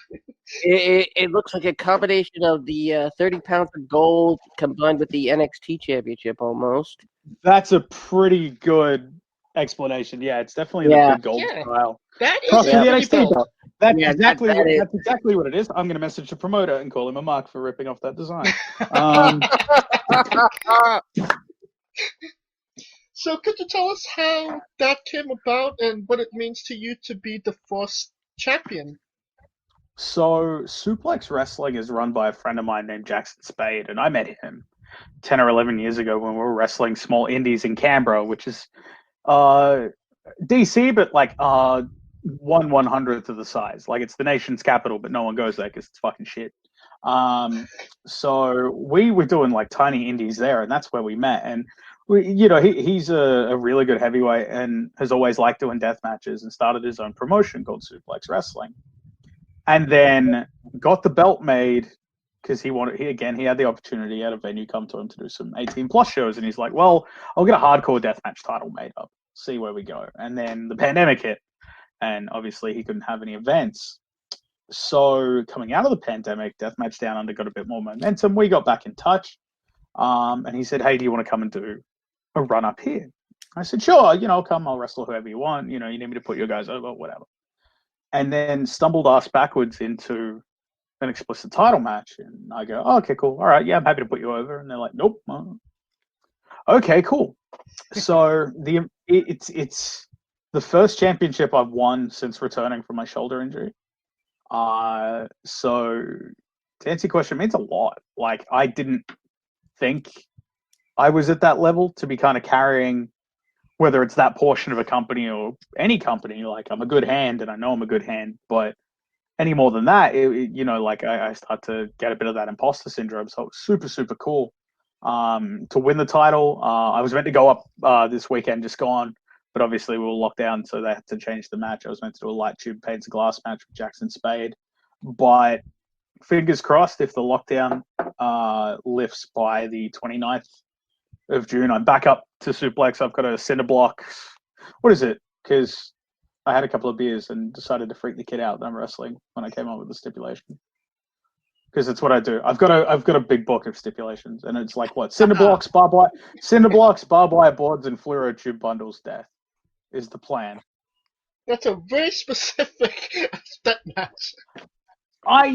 It looks like a combination of the 30 pounds of gold combined with the NXT championship almost. That's a pretty good explanation. Yeah, it's definitely the good gold style. That is Cross a the pretty NXT belt. belt. That's Yeah, exactly that is. that's exactly what it is. I'm going to message the promoter and call him a mark for ripping off that design. So could you tell us how that came about and what it means to you to be the first champion? So Suplex Wrestling is run by a friend of mine named Jackson Spade, and I met him 10 or 11 years ago when we were wrestling small indies in Canberra, which is DC, but like 1/100th of the size. Like, it's the nation's capital, but no one goes there because it's fucking shit. So we were doing like tiny indies there, and that's where we met. And he's a really good heavyweight and has always liked doing death matches and started his own promotion called Suplex Wrestling. And then got the belt made because he had the opportunity, he had a venue come to him to do some 18 plus shows, and he's like, well, I'll get a hardcore deathmatch title made up, see where we go. And then the pandemic hit, and obviously he couldn't have any events. So coming out of the pandemic, Deathmatch Down Under got a bit more momentum. We got back in touch, and he said, hey, do you want to come and do a run up here? I said, sure, I'll come, I'll wrestle whoever you want, you need me to put your guys over, whatever. And then stumbled ass backwards into an explicit title match. And I go, oh, okay, cool. All right, yeah, I'm happy to put you over. And they're like, nope. Okay, cool. So it's the first championship I've won since returning from my shoulder injury. So to answer your question, it means a lot. Like, I didn't think I was at that level to be kind of carrying, whether it's that portion of a company or any company. Like, I'm a good hand, and I know I'm a good hand, but any more than that, I start to get a bit of that imposter syndrome. So it was super, super cool to win the title. I was meant to go up this weekend, just gone, but obviously we were locked down, so they had to change the match. I was meant to do a light tube panes of glass match with Jackson Spade, but fingers crossed, if the lockdown lifts by the 29th of June, I'm back up to Suplex. I've got a cinder block. What is it? Because I had a couple of beers and decided to freak the kid out that I'm wrestling when I came up with the stipulation. Because it's what I do. I've got a big book of stipulations, and it's like, what? Cinder blocks, barbed wire boards, and fluoro tube bundles. Death is the plan. That's a very specific step match. I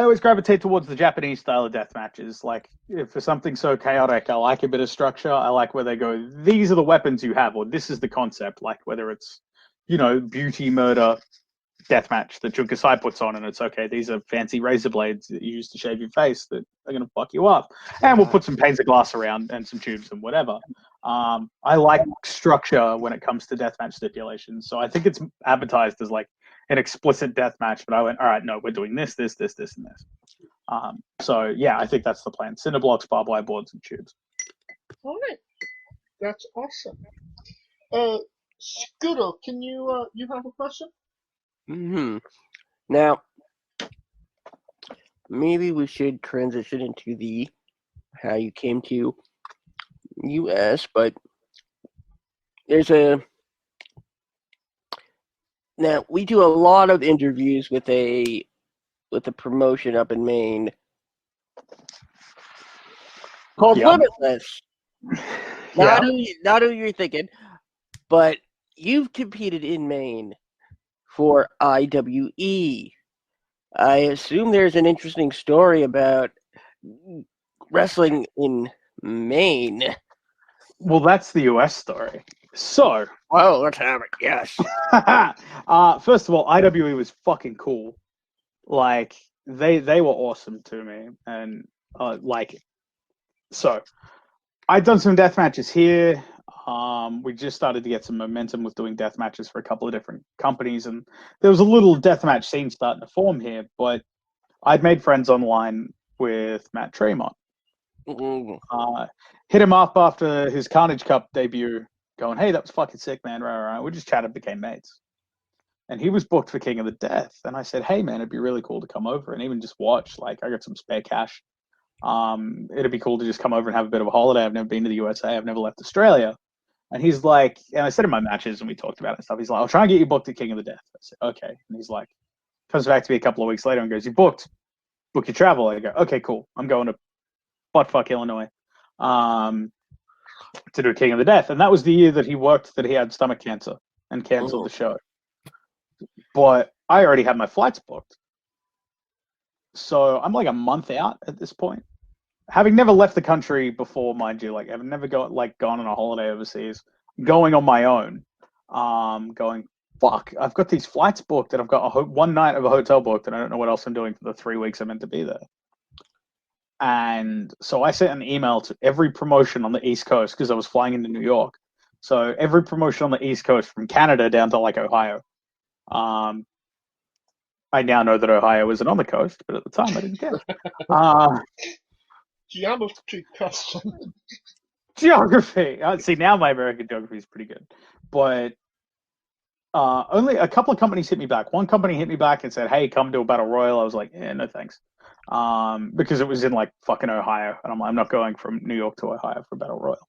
always gravitate towards the Japanese style of death matches. Like, if for something so chaotic, I like a bit of structure. I like where they go, these are the weapons you have, or this is the concept. Like, whether it's, beauty murder deathmatch that Junkasai puts on, and it's okay. These are fancy razor blades that you use to shave your face that are going to fuck you up, and we'll put some panes of glass around and some tubes and whatever. I like structure when it comes to deathmatch stipulations, so I think it's advertised as like an explicit deathmatch. But I went, all right, no, we're doing this, and this. So yeah, I think that's the plan: cinder blocks, barbed wire boards, and tubes. All right, that's awesome. Scooter, can you have a question? Now, maybe we should transition into the how you came to U.S., but now we do a lot of interviews with a promotion up in Maine called Yeah. Limitless. Not who you're thinking, but you've competed in Maine for IWE. I assume there's an interesting story about wrestling in Maine. Well, that's the US story. So, Oh, let's have it. Yes. first of all, IWE was fucking cool. Like they were awesome to me, and so I'd done some death matches here. We just started to get some momentum with doing death matches for a couple of different companies, and there was a little death match scene starting to form here. But I'd made friends online with Matt Tremont. Hit him up after his Carnage Cup debut, going, "Hey, that was fucking sick, man." Right. We just chatted, became mates. And he was booked for King of the Death. And I said, "Hey, man, it'd be really cool to come over and even just watch. Like, I got some spare cash. It'd be cool to just come over and have a bit of a holiday. I've never been to the USA. I've never left Australia." And he's like, and I said in my matches and we talked about it and stuff. He's like, "I'll try and get you booked at King of the Death." I said, "Okay." And he's like, comes back to me a couple of weeks later and goes, "You booked. Book your travel." I go, "Okay, cool. I'm going to buttfuck Illinois to do King of the Death." And that was the year that he had stomach cancer and canceled the show. But I already had my flights booked. So I'm like a month out at this point. Having never left the country before, mind you, like I've never gone on a holiday overseas, going on my own, going, fuck, I've got these flights booked and I've got one night of a hotel booked and I don't know what else I'm doing for the 3 weeks I'm meant to be there. And so I sent an email to every promotion on the East Coast because I was flying into New York. So every promotion on the East Coast from Canada down to like Ohio. I now know that Ohio isn't on the coast, but at the time I didn't care. Geography question. Geography. See, now my American geography is pretty good. But only a couple of companies hit me back. One company hit me back and said, "Hey, come to a battle royal." I was like, no thanks. Because it was in like fucking Ohio. And I'm not going from New York to Ohio for a battle royal.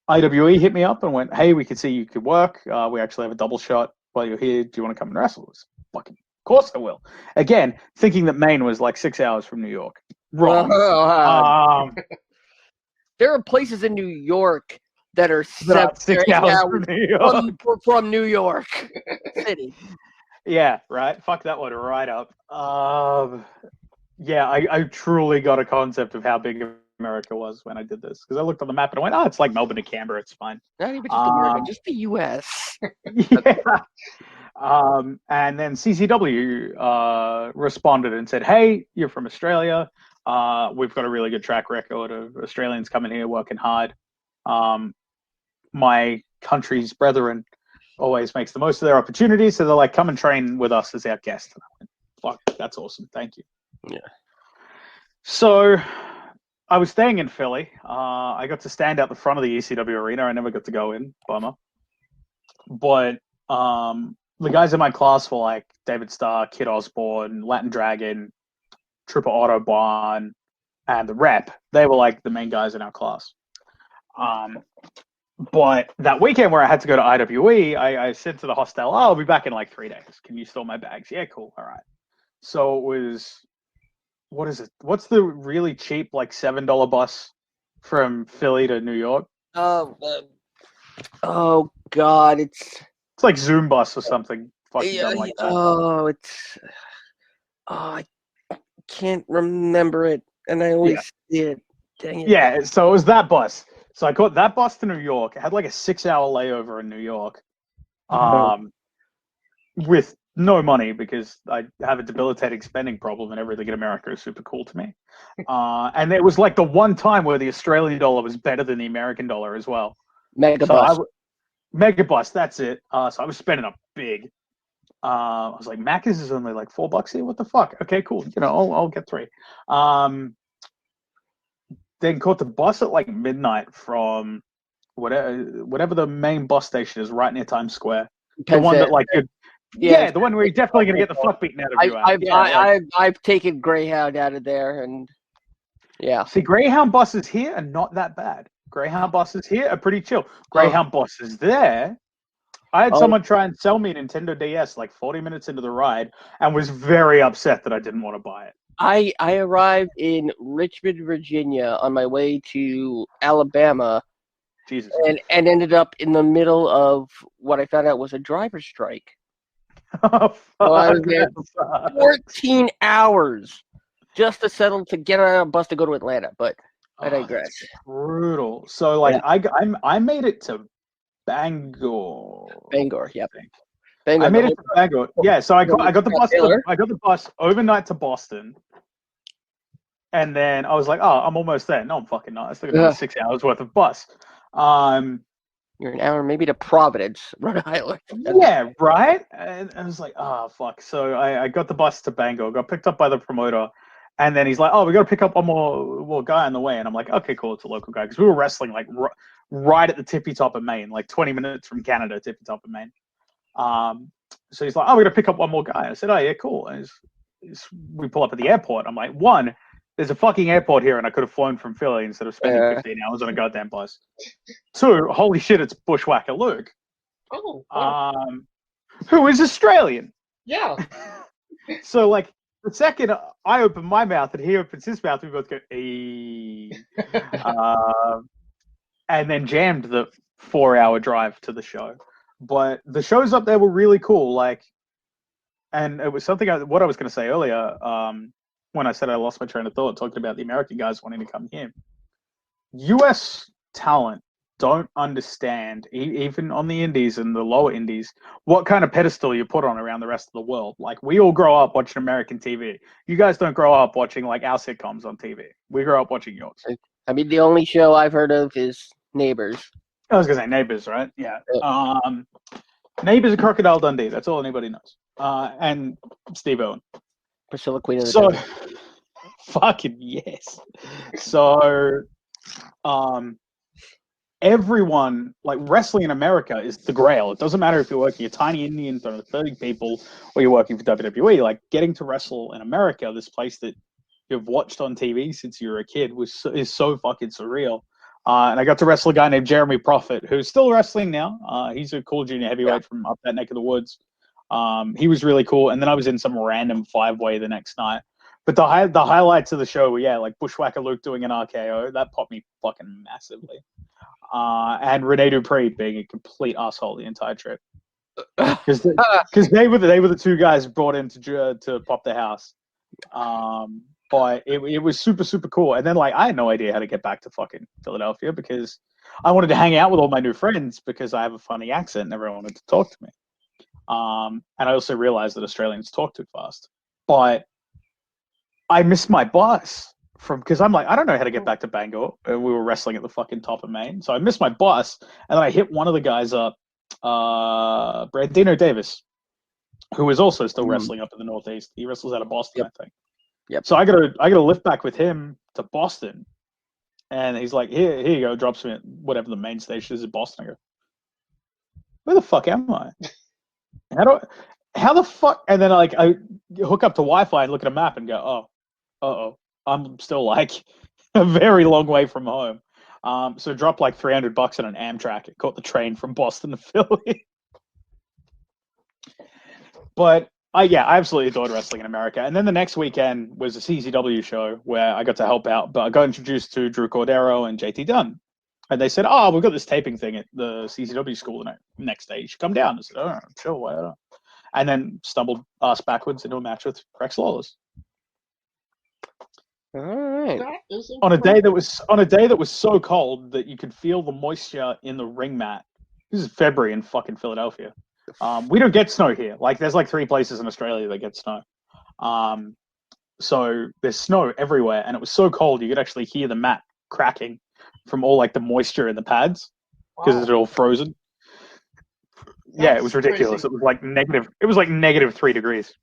IWE hit me up and went, "Hey, we could see you could work. We actually have a double shot while you're here. Do you want to come and wrestle us?" Fucking, of course I will. Again, thinking that Maine was like 6 hours from New York. Wrong. There are places in New York that are 6 hours from New York. From New York City. Yeah, right. Fuck that one right up. Yeah, I truly got a concept of how big America was when I did this because I looked on the map and I went, "Oh, it's like Melbourne to Canberra. It's fine." Not even just America, just the U.S. Yeah. And then CCW responded and said, "Hey, you're from Australia. We've got a really good track record of Australians coming here working hard. My country's brethren always makes the most of their opportunities, so they're like, come and train with us as our guest." And I went, "Fuck, that's awesome. Thank you." Yeah. So I was staying in Philly. I got to stand out the front of the ECW arena. I never got to go in. Bummer. But the guys in my class were like David Starr, Kid Osborne, Latin Dragon, Trooper Autobahn, and the Rep. They were like the main guys in our class. But that weekend where I had to go to IWE, I said to the hostel, "Oh, I'll be back in like 3 days. Can you store my bags?" "Yeah, cool. All right." So it was, what is it? What's the really cheap, like $7 bus from Philly to New York? Oh God, it's like Zoom bus or something. Fucking dumb like that. I can't remember it, and I always see it. Dang it. Yeah, so it was that bus. So I caught that bus to New York. I had like a 6-hour layover in New York. with no money because I have a debilitating spending problem and everything in America is super cool to me. And it was like the one time where the Australian dollar was better than the American dollar as well. Megabus. Megabus, that's it. So I was spending up big. I was like, Macca's is only like $4 here. What the fuck? Okay, cool. I'll get 3. Then caught the bus at like midnight from whatever the main bus station is right near Times Square. The one that like the one where you're definitely gonna get the fuck beaten out of you. I've taken Greyhound out of there, and yeah. See, Greyhound buses here are not that bad. Greyhound buses here are pretty chill. Greyhound buses there. I had someone try and sell me a Nintendo DS like 40 minutes into the ride and was very upset that I didn't want to buy it. I arrived in Richmond, Virginia on my way to Alabama. Jesus. And ended up in the middle of what I found out was a driver's strike. Oh, so I was there for 14 hours just to settle to get on a bus to go to Atlanta, but I digress. Brutal. So like I made it to Bangor. Yep. Bangor. I made it to Bangor. Yeah, so I got the bus overnight to Boston. And then I was like, oh, I'm almost there. No, I'm fucking not. I still got 6 hours worth of bus. You're an hour maybe to Providence, Rhode Island. Yeah, right? And I was like, oh, fuck. So I got the bus to Bangor, got picked up by the promoter, and then he's like, oh, we got to pick up one more guy on the way. And I'm like, okay, cool, it's a local guy. Because we were wrestling like right at the tippy top of Maine, like 20 minutes from Canada, tippy top of Maine. So he's like, oh, we're going to pick up one more guy. I said, oh, yeah, cool. And we pull up at the airport. I'm like, one, there's a fucking airport here, and I could have flown from Philly instead of spending 15 hours on a goddamn bus. 2, holy shit, it's Bushwhacker Luke. Oh. Wow. Who is Australian. Yeah. So, like, the second I open my mouth and he opens his mouth, we both go, "Hey." And then jammed the 4-hour drive to the show. But the shows up there were really cool. Like, and it was something what I was going to say earlier. When I said I lost my train of thought talking about the American guys wanting to come here. US talent don't understand, even on the indies and the lower indies, what kind of pedestal you put on around the rest of the world. Like, we all grow up watching American TV. You guys don't grow up watching, like, our sitcoms on TV. We grow up watching yours. I mean, the only show I've heard of is Neighbors. I was going to say Neighbors, right? Yeah. Neighbors and Crocodile Dundee. That's all anybody knows. And Steve Owen. Priscilla, Queen of the Desert. Fucking yes. So, everyone, like, wrestling in America is the grail. It doesn't matter if you're working a tiny indie in front of 30 people or you're working for WWE. Like, getting to wrestle in America, this place that you've watched on TV since you were a kid, is so fucking surreal. And I got to wrestle a guy named Jeremy Prophet, who's still wrestling now. He's a cool junior heavyweight from up that neck of the woods. He was really cool. And then I was in some random 5-way the next night. But the highlights of the show were, like Bushwhacker Luke doing an RKO. That popped me fucking massively. And Rene Dupree being a complete asshole the entire trip. Because they were the 2 guys brought in to pop the house. But it was super, super cool. And then, like, I had no idea how to get back to fucking Philadelphia because I wanted to hang out with all my new friends because I have a funny accent and everyone wanted to talk to me. And I also realized that Australians talk too fast. But I missed my bus because I'm like, I don't know how to get back to Bangor. And we were wrestling at the fucking top of Maine. So I missed my bus. And then I hit one of the guys up, Brandino Davis, who is also still wrestling up in the Northeast. He wrestles out of Boston, I think. Yep. So I got a lift back with him to Boston. And he's like, here you go, drops me at whatever the main station is in Boston. I go, where the fuck am I? How the fuck? And then I hook up to Wi-Fi and look at a map and go, I'm still like a very long way from home. So dropped like $300 on an Amtrak. It caught the train from Boston to Philly. But I absolutely adored wrestling in America. And then the next weekend was a CZW show where I got to help out, but I got introduced to Drew Cordero and JT Dunn. And they said, we've got this taping thing at the CZW school the next day. You should come down. I said, oh, sure, why not? And then stumbled ass backwards into a match with Rex Lawless. All right. On a day that was so cold that you could feel the moisture in the ring mat. This is February in fucking Philadelphia. We don't get snow here. Like, there's like 3 places in Australia that get snow. So there's snow everywhere, and it was so cold you could actually hear the mat cracking from all like the moisture in the pads because Wow. it's all frozen. Yeah, it was That's ridiculous. crazy. It was like negative. It was like -3 degrees.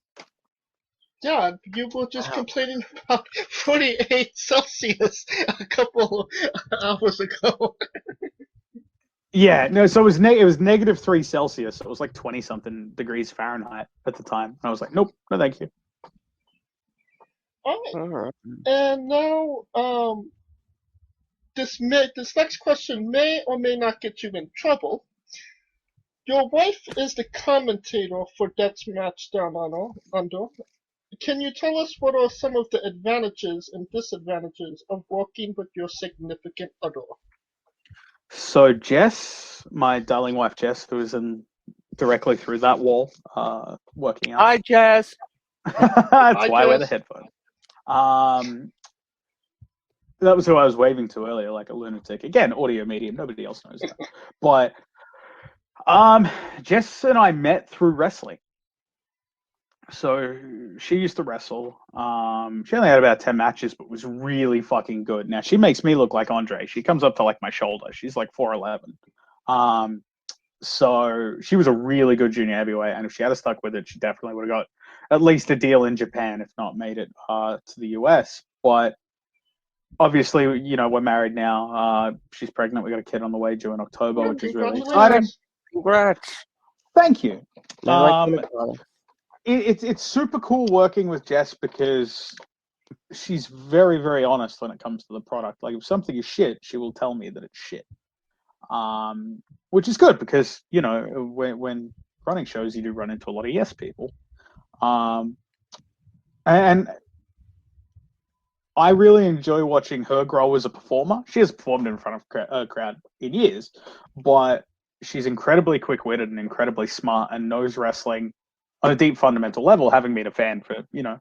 Yeah, you were just Wow. complaining about 48 Celsius a couple hours ago. Yeah, no. So it was -3 Celsius. So it was like 20 something degrees Fahrenheit at the time. And I was like, nope, no, thank you. All right, All right. and now this next question may or may not get you in trouble. Your wife is the commentator for Deathmatch Down Under. Can you tell us what are some of the advantages and disadvantages of working with your significant other? So Jess, my darling wife Jess, who was in directly through that wall, working out. Hi, Jess. That's why I wear the Jess. headphones. That was who I was waving to earlier, like a lunatic. Again, audio medium. Nobody else knows that. But Jess and I met through wrestling. So she used to wrestle. She only had about 10 matches, but was really fucking good. Now she makes me look like Andre. She comes up to like my shoulder. She's like 4'11". So she was a really good junior heavyweight, and if she had stuck with it, she definitely would have got at least a deal in Japan, if not made it to the US. But obviously, you know, we're married now. She's pregnant. We got a kid on the way due in October, which is really exciting. Congrats. Thank you. I like it, brother. It's super cool working with Jess because she's very, very honest when it comes to the product. Like, if something is shit, she will tell me that it's shit. Which is good because, you know, when running shows, you do run into a lot of yes people. And I really enjoy watching her grow as a performer. She has performed in front of a crowd in years, but she's incredibly quick-witted and incredibly smart and knows wrestling on a deep fundamental level, having been a fan for, you know,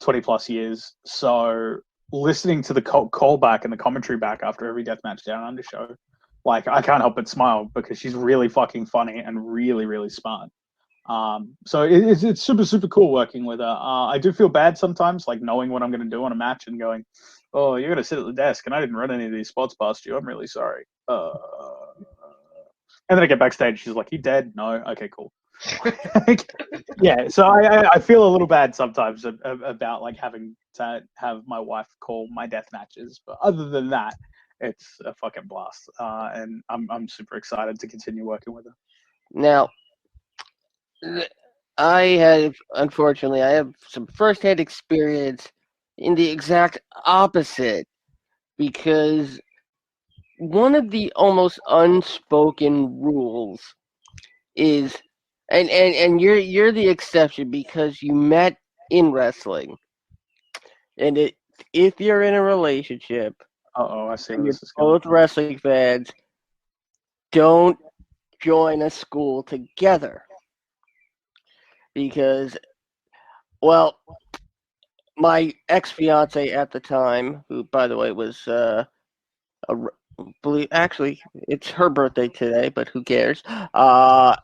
20 plus years. So listening to the callback and the commentary back after every Deathmatch Down Under show, like, I can't help but smile because she's really fucking funny and really, really smart. So it's super, super cool working with her. I do feel bad sometimes, like knowing what I'm going to do on a match and going, oh, you're going to sit at the desk and I didn't run any of these spots past you. I'm really sorry. And then I get backstage. She's like, you dead? No. Okay, cool. Yeah. So I feel a little bad sometimes about like having to have my wife call my death matches. But other than that, it's a fucking blast. And I'm super excited to continue working with her. Now, unfortunately, I have some firsthand experience in the exact opposite because one of the almost unspoken rules is, and you're the exception because you met in wrestling, and if you're in a relationship, I see and where you're this is going. both wrestling fans, don't join a school together because, well, my ex-fiance at the time, who by the way was actually it's her birthday today, but who cares? And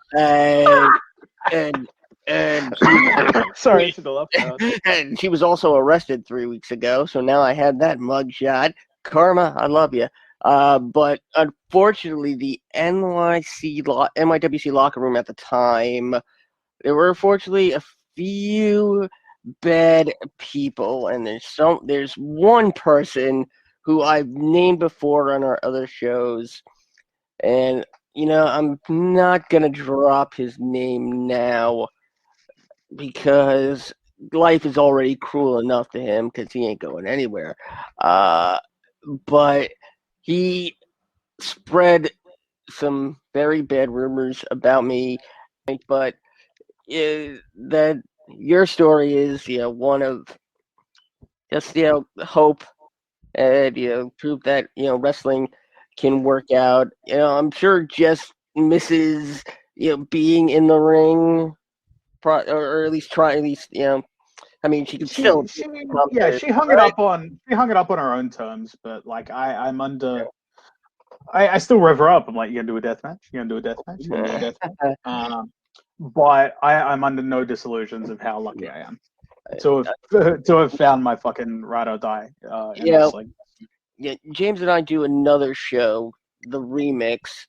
Sorry to the left. and she was also arrested 3 weeks ago, so now I had that mugshot. Karma, I love you. But unfortunately, the NYWC locker room at the time, there were unfortunately a few bad people, and there's one person who I've named before on our other shows, and you know, I'm not gonna drop his name now because life is already cruel enough to him because he ain't going anywhere. But he spread some very bad rumors about me, but that your story is, you know, one of just, you know, hope and, you know, prove that, you know, wrestling can work out. You know, I'm sure Jess misses, you know, being in the ring, or at least try, at least, you know, I mean, she can still. She hung it up on her own terms, but like I'm under. I still rev her up. I'm like, you gonna do a death match? You gonna do a death match? You gonna do a death match? but I'm under no disillusions of how lucky I am to have found my fucking ride or die in Yeah. wrestling. Yeah, James and I do another show, The Remix,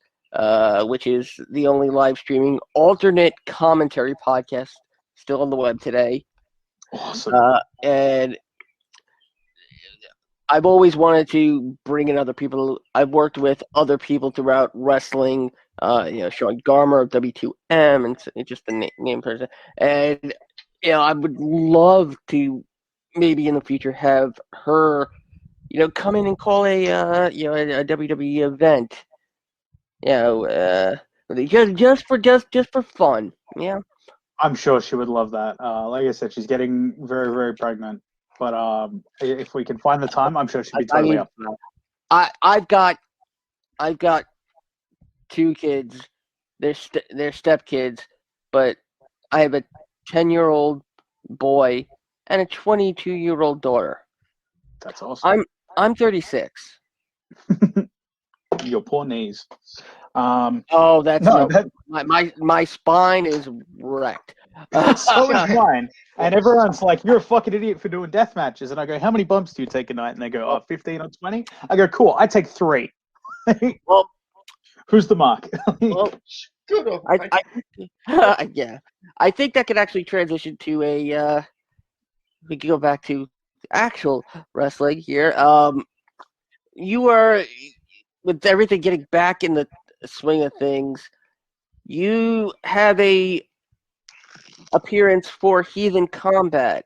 which is the only live streaming alternate commentary podcast still on the web today. Awesome. And I've always wanted to bring in other people. I've worked with other people throughout wrestling, Sean Garmer of W2M, and just the name person. And I would love to maybe in the future have her, come in and call a WWE event. Just for fun. Yeah. I'm sure she would love that. Like I said, she's getting very, very pregnant. But if we can find the time, I'm sure she'd be totally up for that. I've got 2 kids. They're stepkids, but I have a 10-year-old boy and a 22-year-old daughter. That's awesome. I'm 36. Your poor knees. Oh, that's no. My spine is wrecked. So is mine. And everyone's like, "You're a fucking idiot for doing death matches." And I go, "How many bumps do you take a night?" And they go, 15 or 20. I go, "Cool, I take 3." Well, who's the mark? Well, Good old yeah, I think that could actually transition to a. We can go back to actual wrestling here. You are, with everything getting back in the swing of things, you have a appearance for Heathen Combat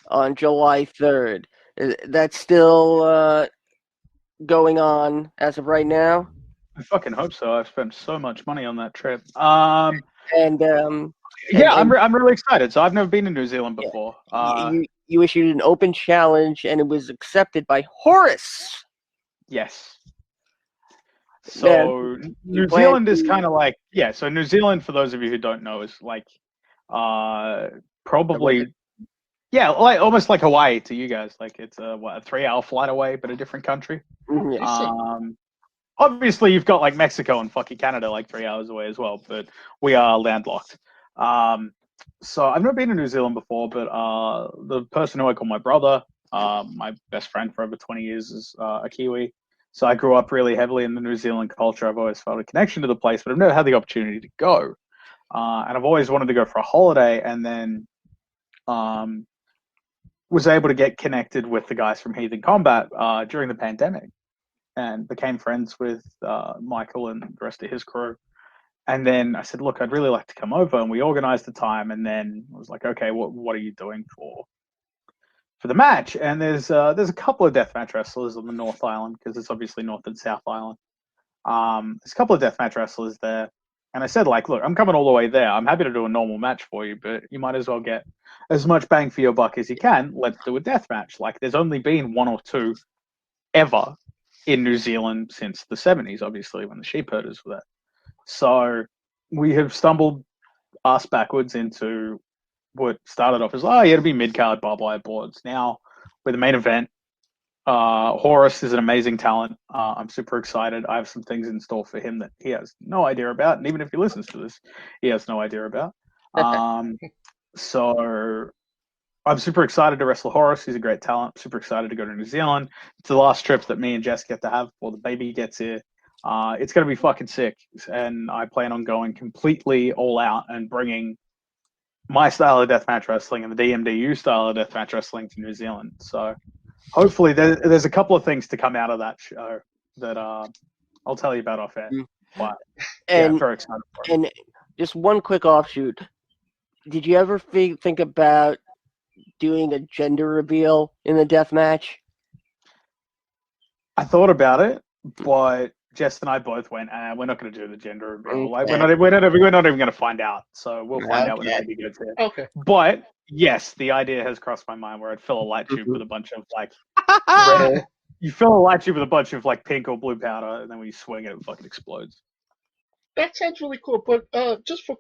on July 3rd. That's still going on as of right now. I fucking hope so. I've spent so much money on that trip. I'm really excited. So I've never been to New Zealand before. You issued an open challenge, and it was accepted by Horace. Yes. So New Zealand is kind of like, so New Zealand, for those of you who don't know, is like probably like almost like Hawaii to you guys. Like it's a 3-hour flight away, but a different country. Obviously you've got like Mexico and fucking Canada like 3 hours away as well, but we are landlocked. So I've never been to New Zealand before, but the person who I call my brother, my best friend for over 20 years, is a Kiwi. So I grew up really heavily in the New Zealand culture. I've always felt a connection to the place, but I've never had the opportunity to go. And I've always wanted to go for a holiday, and then was able to get connected with the guys from Heathen Combat during the pandemic, and became friends with Michael and the rest of his crew. And then I said, look, I'd really like to come over, and we organized the time. And then I was like, okay, what are you doing for the match? And there's a couple of deathmatch wrestlers on the North Island, because it's obviously North and South Island. There's a couple of deathmatch wrestlers there. And I said, like, look, I'm coming all the way there. I'm happy to do a normal match for you, but you might as well get as much bang for your buck as you can. Let's do a deathmatch. Like, there's only been 1 or 2 ever in New Zealand since the 70s, obviously, when the sheep herders were there. So we have stumbled ass backwards into what started off as, it'll be mid-card barbed boards. Now, with the main event, Horace is an amazing talent. I'm super excited. I have some things in store for him that he has no idea about, and even if he listens to this, he has no idea about. So I'm super excited to wrestle Horace. He's a great talent. Super excited to go to New Zealand. It's the last trip that me and Jess get to have before the baby gets here. It's going to be fucking sick, and I plan on going completely all out and bringing my style of deathmatch wrestling and the DMDU style of deathmatch wrestling to New Zealand. So hopefully there's a couple of things to come out of that show that I'll tell you about off air. But very excited for it. And just one quick offshoot. Did you ever think about doing a gender reveal in the deathmatch? I thought about it, but Jess and I both went, we're not going to do the gender reveal. Like, we're not even going to find out. So we'll find out when the baby gets here. Okay. But yes, the idea has crossed my mind where I'd fill a light tube with a bunch of like red. You fill a light tube with a bunch of like pink or blue powder, and then when you swing it, it fucking explodes. That sounds really cool, but just for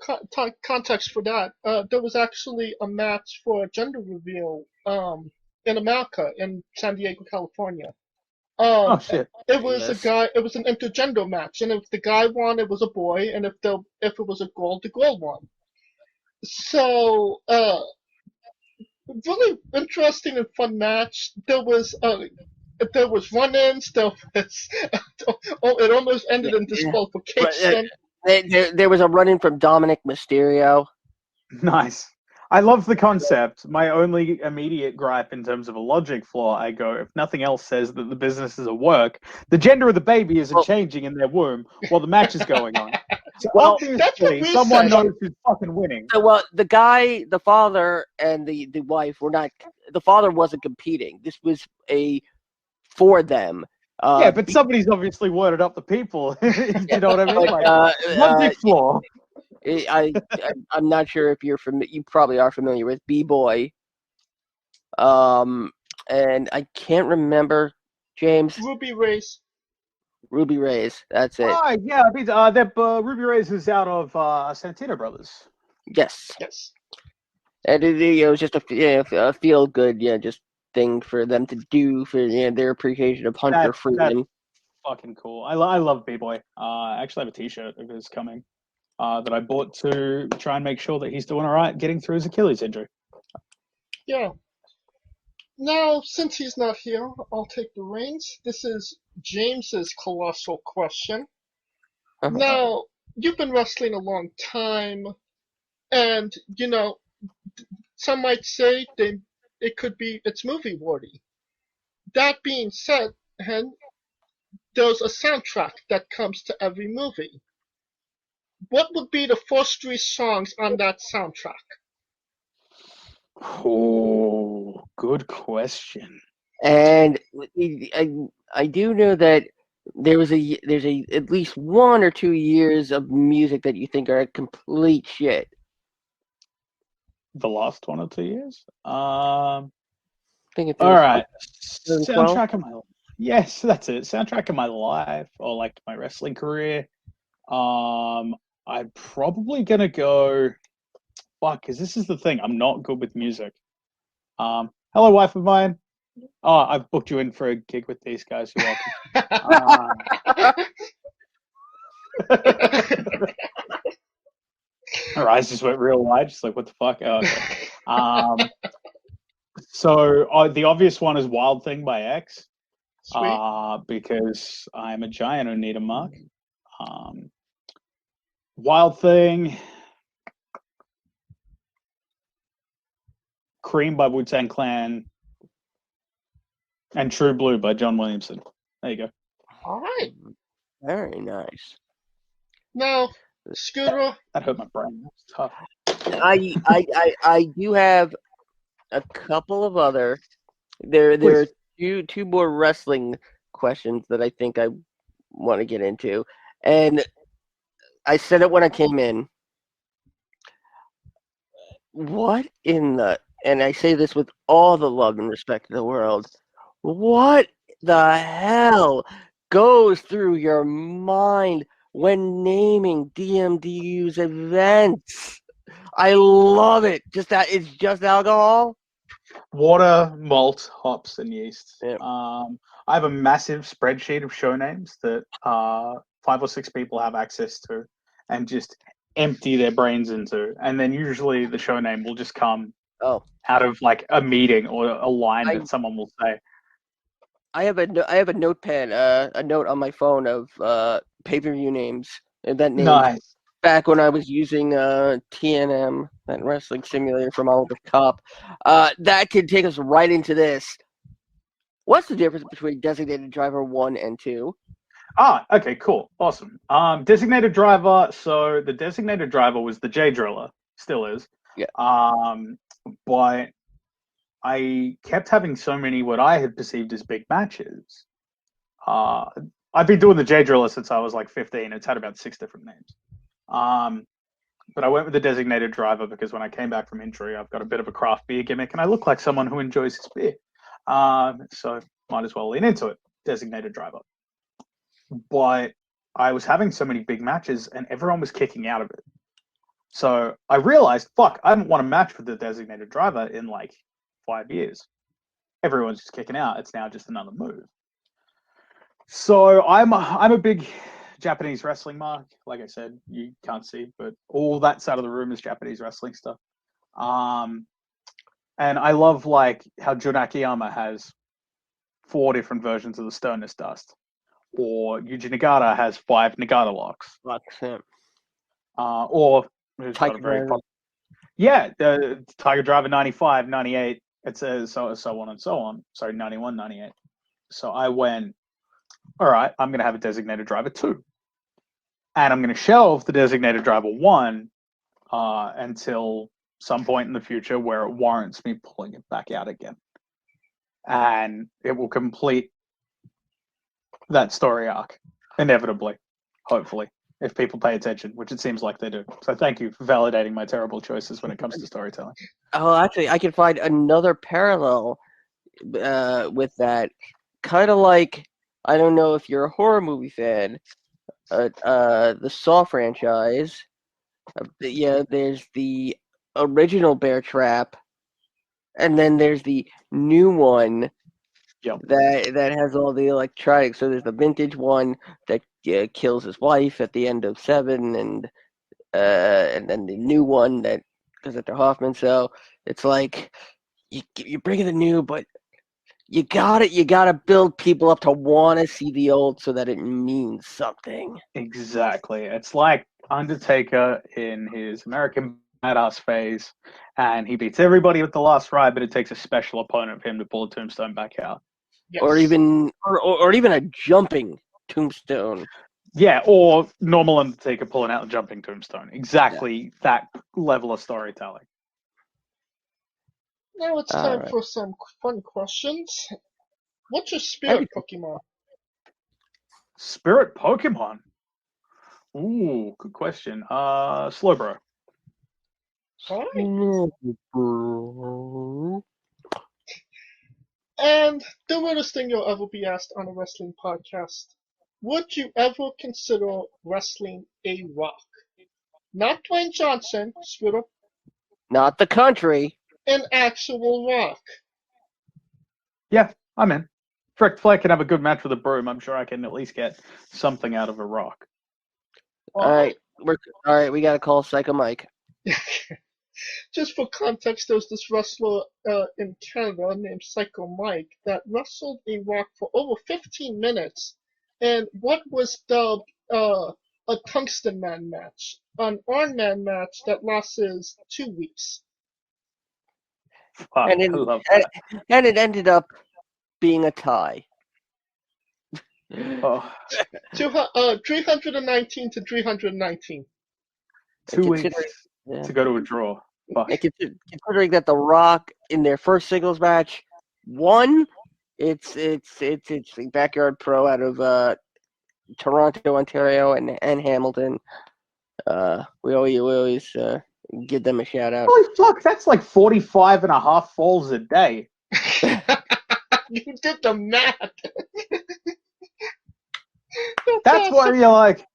context for that, there was actually a match for a gender reveal in America, in San Diego, California. Oh shit! It was a guy. It was an intergender match, and if the guy won, it was a boy, and if it was a girl, the girl won. So, really interesting and fun match. There was run-ins. There was, oh, it almost ended in Yeah. disqualification. There was a run-in from Dominic Mysterio. Nice. I love the concept. My only immediate gripe in terms of a logic flaw, I go, if nothing else says that the business is at work, the gender of the baby isn't Well- changing in their womb while the match is going on. So Well, that's what obviously, we someone said. knows who's fucking winning. So, well, the guy, the father, and the wife were not. The father wasn't competing. This was for them. Yeah, but somebody's obviously worded up the people. You know what I mean? Like, logic flaw. I'm not sure if you're you probably are familiar with B-Boy. And I can't remember James. Ruby Race. Ruby Rays. That's it. Oh, yeah. I mean, that Ruby Reyes is out of Santino Brothers. Yes. Yes. And it was just a feel good, just thing for them to do for their appreciation of Hunter Freeman. Fucking cool. I love B-Boy. I actually have a T-shirt of his coming that I bought to try and make sure that he's doing all right getting through his Achilles injury. Yeah. Now, since he's not here, I'll take the reins. This is James's colossal question. Uh-huh. Now, you've been wrestling a long time, and, some might say it's movie worthy. That being said, Hen, there's a soundtrack that comes to every movie. What would be the first 3 songs on that soundtrack? Oh, good question. And I do know that there's at least 1 or 2 years of music that you think are complete shit. The last 1 or 2 years? I think it's all right. 2012? Soundtrack of my life. Yes, that's it. Soundtrack of my life, or like my wrestling career. I'm probably gonna go. Fuck, because this is the thing. I'm not good with music. Hello, wife of mine. Oh, I've booked you in for a gig with these guys. You're welcome. Her eyes just went real wide. Just like, what the fuck? Oh, okay. So the obvious one is Wild Thing by X. Sweet. Because I'm a giant Onita mark. Wild Thing. Cream by Wu-Tang Clan. And True Blue by John Williamson. There you go. All right. Very nice. Now, Scooter. That hurt my brain. That's tough. I do have a couple of other. There are two more wrestling questions that I think I want to get into, and I said it when I came in. What in the? And I say this with all the love and respect in the world. What the hell goes through your mind when naming DMDU's events? I love it. Just that it's just alcohol. Water, malt, hops, and yeast. Yep. I have a massive spreadsheet of show names that 5 or 6 people have access to, and just empty their brains into. And then usually the show name will just come out of like a meeting or a line that someone will say. I have a notepad, a note on my phone of pay-per-view names that named Nice. back when I was using TNM, that wrestling simulator from Oliver Cup. That could take us right into this. What's the difference between Designated Driver 1 and 2? Okay, cool. Awesome. Designated driver. So the designated driver was the J Driller, still is. Yeah. But I kept having so many what I had perceived as big matches. I've been doing the J Driller since I was like 15. It's had about 6 different names. But I went with the designated driver because when I came back from injury, I've got a bit of a craft beer gimmick and I look like someone who enjoys his beer. So might as well lean into it. Designated driver. But I was having so many big matches and everyone was kicking out of it. So I realized, fuck, I haven't won a match with the designated driver in like 5 years. Everyone's just kicking out. It's now just another move. So I'm a big Japanese wrestling, Mark. Like I said, you can't see, but all that side of the room is Japanese wrestling stuff. And I love like how Jun Akiyama has 4 different versions of the Sternest Dust, or Yuji Nagata has 5 Nagata locks, or who's got a very the Tiger Driver 95, 98. It says so on and so on. Sorry, 91, 98. So I went, all right, I'm going to have a designated driver 2. And I'm going to shelve the designated driver 1 until some point in the future where it warrants me pulling it back out again. And it will complete that story arc, inevitably, hopefully, if people pay attention, which it seems like they do. So thank you for validating my terrible choices when it comes to storytelling. Oh, actually, I can find another parallel with that. Kind of like, I don't know if you're a horror movie fan, the Saw franchise. There's the original Bear Trap, and then there's the new one that has all the electronics. So there's the vintage one that kills his wife at the end of 7, and then the new one that goes after Hoffman. So it's like you bring in the new, but you gotta build people up to want to see the old so that it means something. Exactly. It's like Undertaker in his American Badass phase, and he beats everybody with the last ride, but it takes a special opponent for him to pull a tombstone back out. Yes. Or even a jumping tombstone. Yeah, or normal Undertaker pulling out a jumping tombstone. Exactly that level of storytelling. Now it's time for some fun questions. What's your spirit Pokemon? Spirit Pokemon? Ooh, good question. Slowbro. And the weirdest thing you'll ever be asked on a wrestling podcast. Would you ever consider wrestling a rock? Not Dwayne Johnson, Switter. Not the country. An actual rock. Yeah, I'm in. Ric Flair can have a good match with a broom. I'm sure I can at least get something out of a rock. All right, we gotta call Psycho Mike. Just for context, there's this wrestler in Canada named Psycho Mike that wrestled a rock for over 15 minutes and what was dubbed a Tungsten Man match, an Iron Man match that lasted 2 weeks. Fuck, and it ended up being a tie. 319 to 319. 2 weeks to go to a draw. And considering that The Rock in their first singles match won, it's the Backyard Pro out of Toronto, Ontario, and Hamilton. We always give them a shout out. Holy fuck, that's like 45 and a half falls a day. You did the math. That's why you're like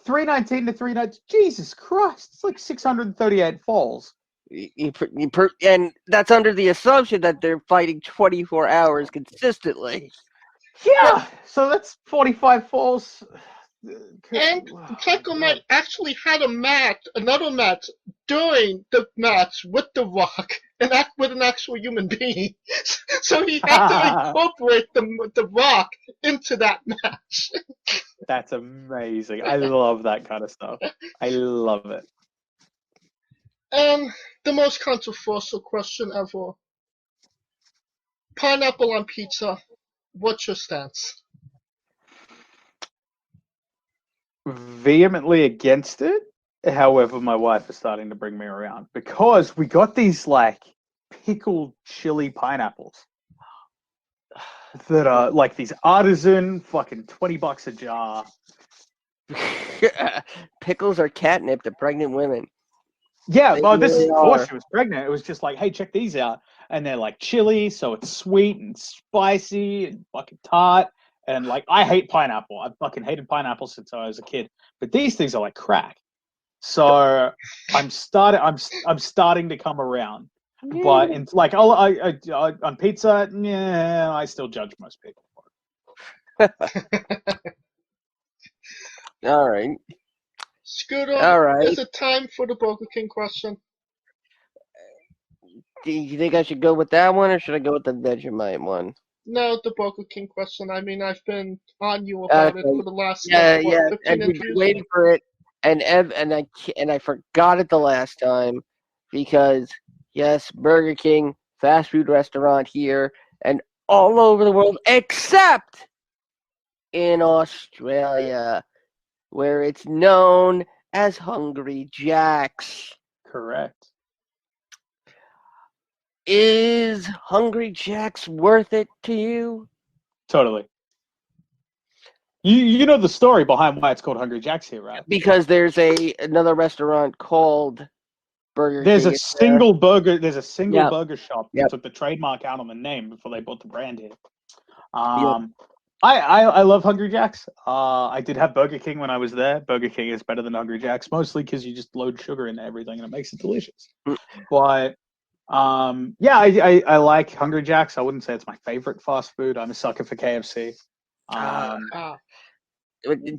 319 to 319. Jesus Christ, it's like 638 falls. And that's under the assumption that they're fighting 24 hours consistently. Yeah, so that's 45 falls. And Psycho Mike actually had another match during the match with The Rock, with an actual human being. So he had to incorporate the Rock into that match. That's amazing. I love that kind of stuff. I love it. And the most controversial question ever. Pineapple on pizza. What's your stance? Vehemently against it. However, my wife is starting to bring me around because we got these like pickled chili pineapples that are like these artisan fucking $20 a jar. Pickles are catnip to pregnant women. Yeah, They well, this is really before are. she was pregnant. It was just like, hey, check these out. And they're like chili, so it's sweet and spicy and fucking tart. And like, I hate pineapple. I've fucking hated pineapple since I was a kid. But these things are like crack. So I'm starting to come around. But in, like, I on pizza, yeah, I still judge most people for it. All right. Scooter, All right. is it time for the Burger King question? Do you think I should go with that one, or should I go with the Vegemite one? No, the Burger King question. I mean, I've been on you about it Okay. for the last Yeah, 15 and we've been interviews. waiting for it, and I forgot it the last time because yes, Burger King, fast food restaurant here and all over the world, except in Australia, where it's known as Hungry Jack's. Correct. Is Hungry Jack's worth it to you? Totally. You know the story behind why it's called Hungry Jack's here, right? Because there's another restaurant called Burger There's King. a single burger. There's a single Yep. burger shop that Yep. took the trademark out on the name before they bought the brand here. I love Hungry Jack's. I did have Burger King when I was there. Burger King is better than Hungry Jack's, mostly because you just load sugar into everything and it makes it delicious. But I like Hungry Jack's. I wouldn't say it's my favorite fast food. I'm a sucker for KFC.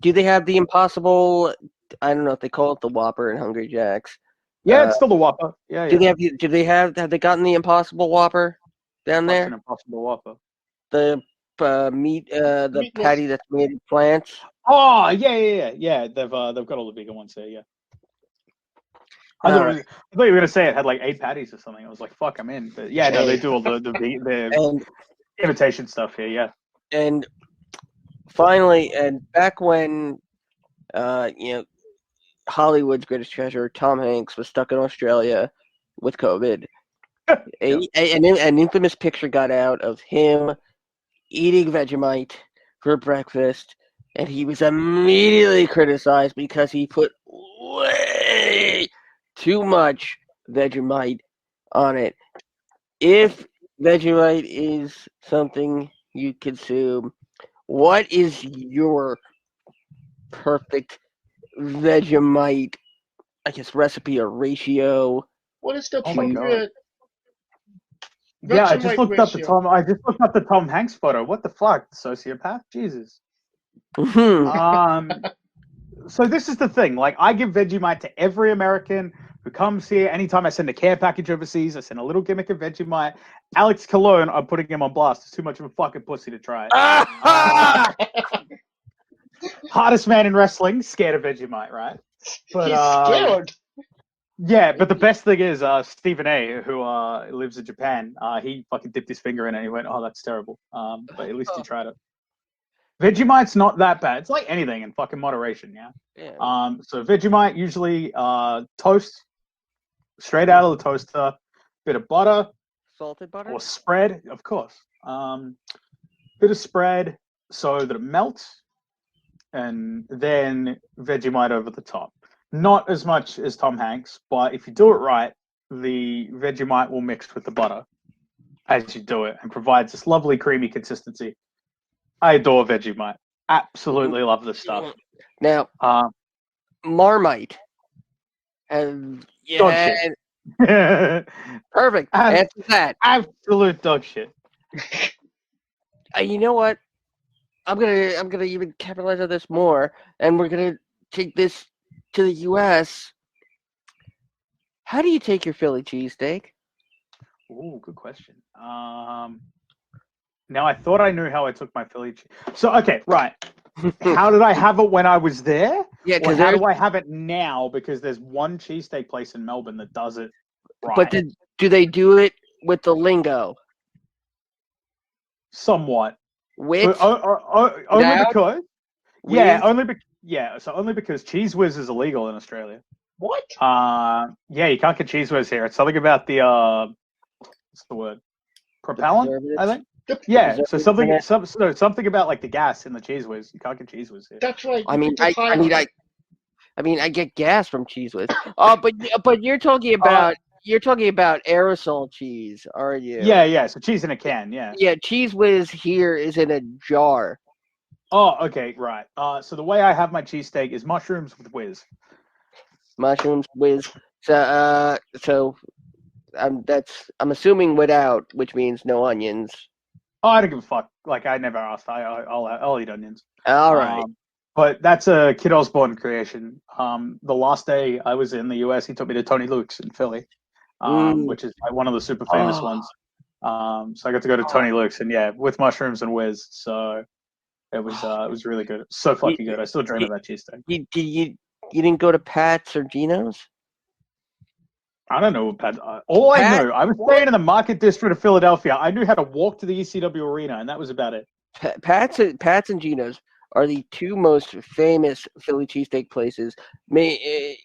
Do they have the Impossible? I don't know if they call it the Whopper in Hungry Jack's. Yeah, it's still the Whopper. Yeah, Do yeah. have they gotten the Impossible Whopper down What's there? an Impossible Whopper? The meat, the Meatless. patty that's made of plants. Oh, yeah. They've got all the bigger ones there. Yeah. I thought you were gonna say it had like 8 patties or something. I was like, "Fuck, I'm in." But yeah, no, they do all the imitation stuff here. Yeah. And finally, and back when, Hollywood's greatest treasure, Tom Hanks, was stuck in Australia with COVID, an infamous picture got out of him eating Vegemite for breakfast, and he was immediately criticized because he put way too much Vegemite on it. If Vegemite is something you consume, what is your perfect Vegemite, I guess, recipe or ratio? What is the Oh my God. appropriate Yeah, I just Vegemite looked up the ratio? Tom Hanks photo. What the fuck, sociopath? Jesus. So this is the thing. Like, I give Vegemite to every American who comes here. Anytime I send a care package overseas, I send a little gimmick of Vegemite. Alex Cologne, I'm putting him on blast. It's too much of a fucking pussy to try. Hardest man in wrestling, scared of Vegemite, right? But He's scared. yeah, but the best thing is Stephen A, who lives in Japan. He fucking dipped his finger in it and he went, "Oh, that's terrible." But at least he tried it. Vegemite's not that bad. It's like anything in fucking moderation, yeah. So Vegemite usually toast, straight out of the toaster, bit of butter, salted butter, or spread, of course. Bit of spread so that it melts, and then Vegemite over the top. Not as much as Tom Hanks, but if you do it right, the Vegemite will mix with the butter as you do it and provides this lovely creamy consistency. I adore Vegemite. Absolutely love this stuff. Now, Marmite. Dog shit. Perfect. Answer that. Absolute dog shit. You know what? I'm gonna even capitalize on this more, and we're gonna take this to the U.S. How do you take your Philly cheesesteak? Ooh, good question. Now, I thought I knew how I took my Philly cheese. So, okay, right. How did I have it when I was there? Yeah, or how do I have it now? Because there's one cheesesteak place in Melbourne that does it right. But do they do it with the lingo? Somewhat. With? Only because. Yeah, only because Cheese Whiz is illegal in Australia. What? Yeah, you can't get Cheese Whiz here. It's something about the what's the word? Propellant, I think. Yeah, so something about like the gas in the Cheese Whiz. You can't get Cheese Whiz here. That's right. I mean, I get gas from Cheese Whiz. But you're talking about aerosol cheese, are you? Yeah. So cheese in a can, yeah. Yeah, Cheese Whiz here is in a jar. Oh, okay, right. So the way I have my cheesesteak is mushrooms with whiz. Mushrooms whiz. So I'm assuming without, which means no onions. Oh, I don't give a fuck. Like, I never asked. I'll eat onions. All right. But that's a Kid Osborne creation. The last day I was in the US, he took me to Tony Luke's in Philly, which is like one of the super famous ones. So I got to go to Tony Luke's, and yeah, with mushrooms and whiz. So it was really good. So fucking good. I still dream of that cheesesteak. You didn't go to Pat's or Gino's? I don't know what Pat. All I Pat- knew, I was staying in the Market District of Philadelphia. I knew how to walk to the ECW arena, and that was about it. Pat's and Gino's are the two most famous Philly cheesesteak places made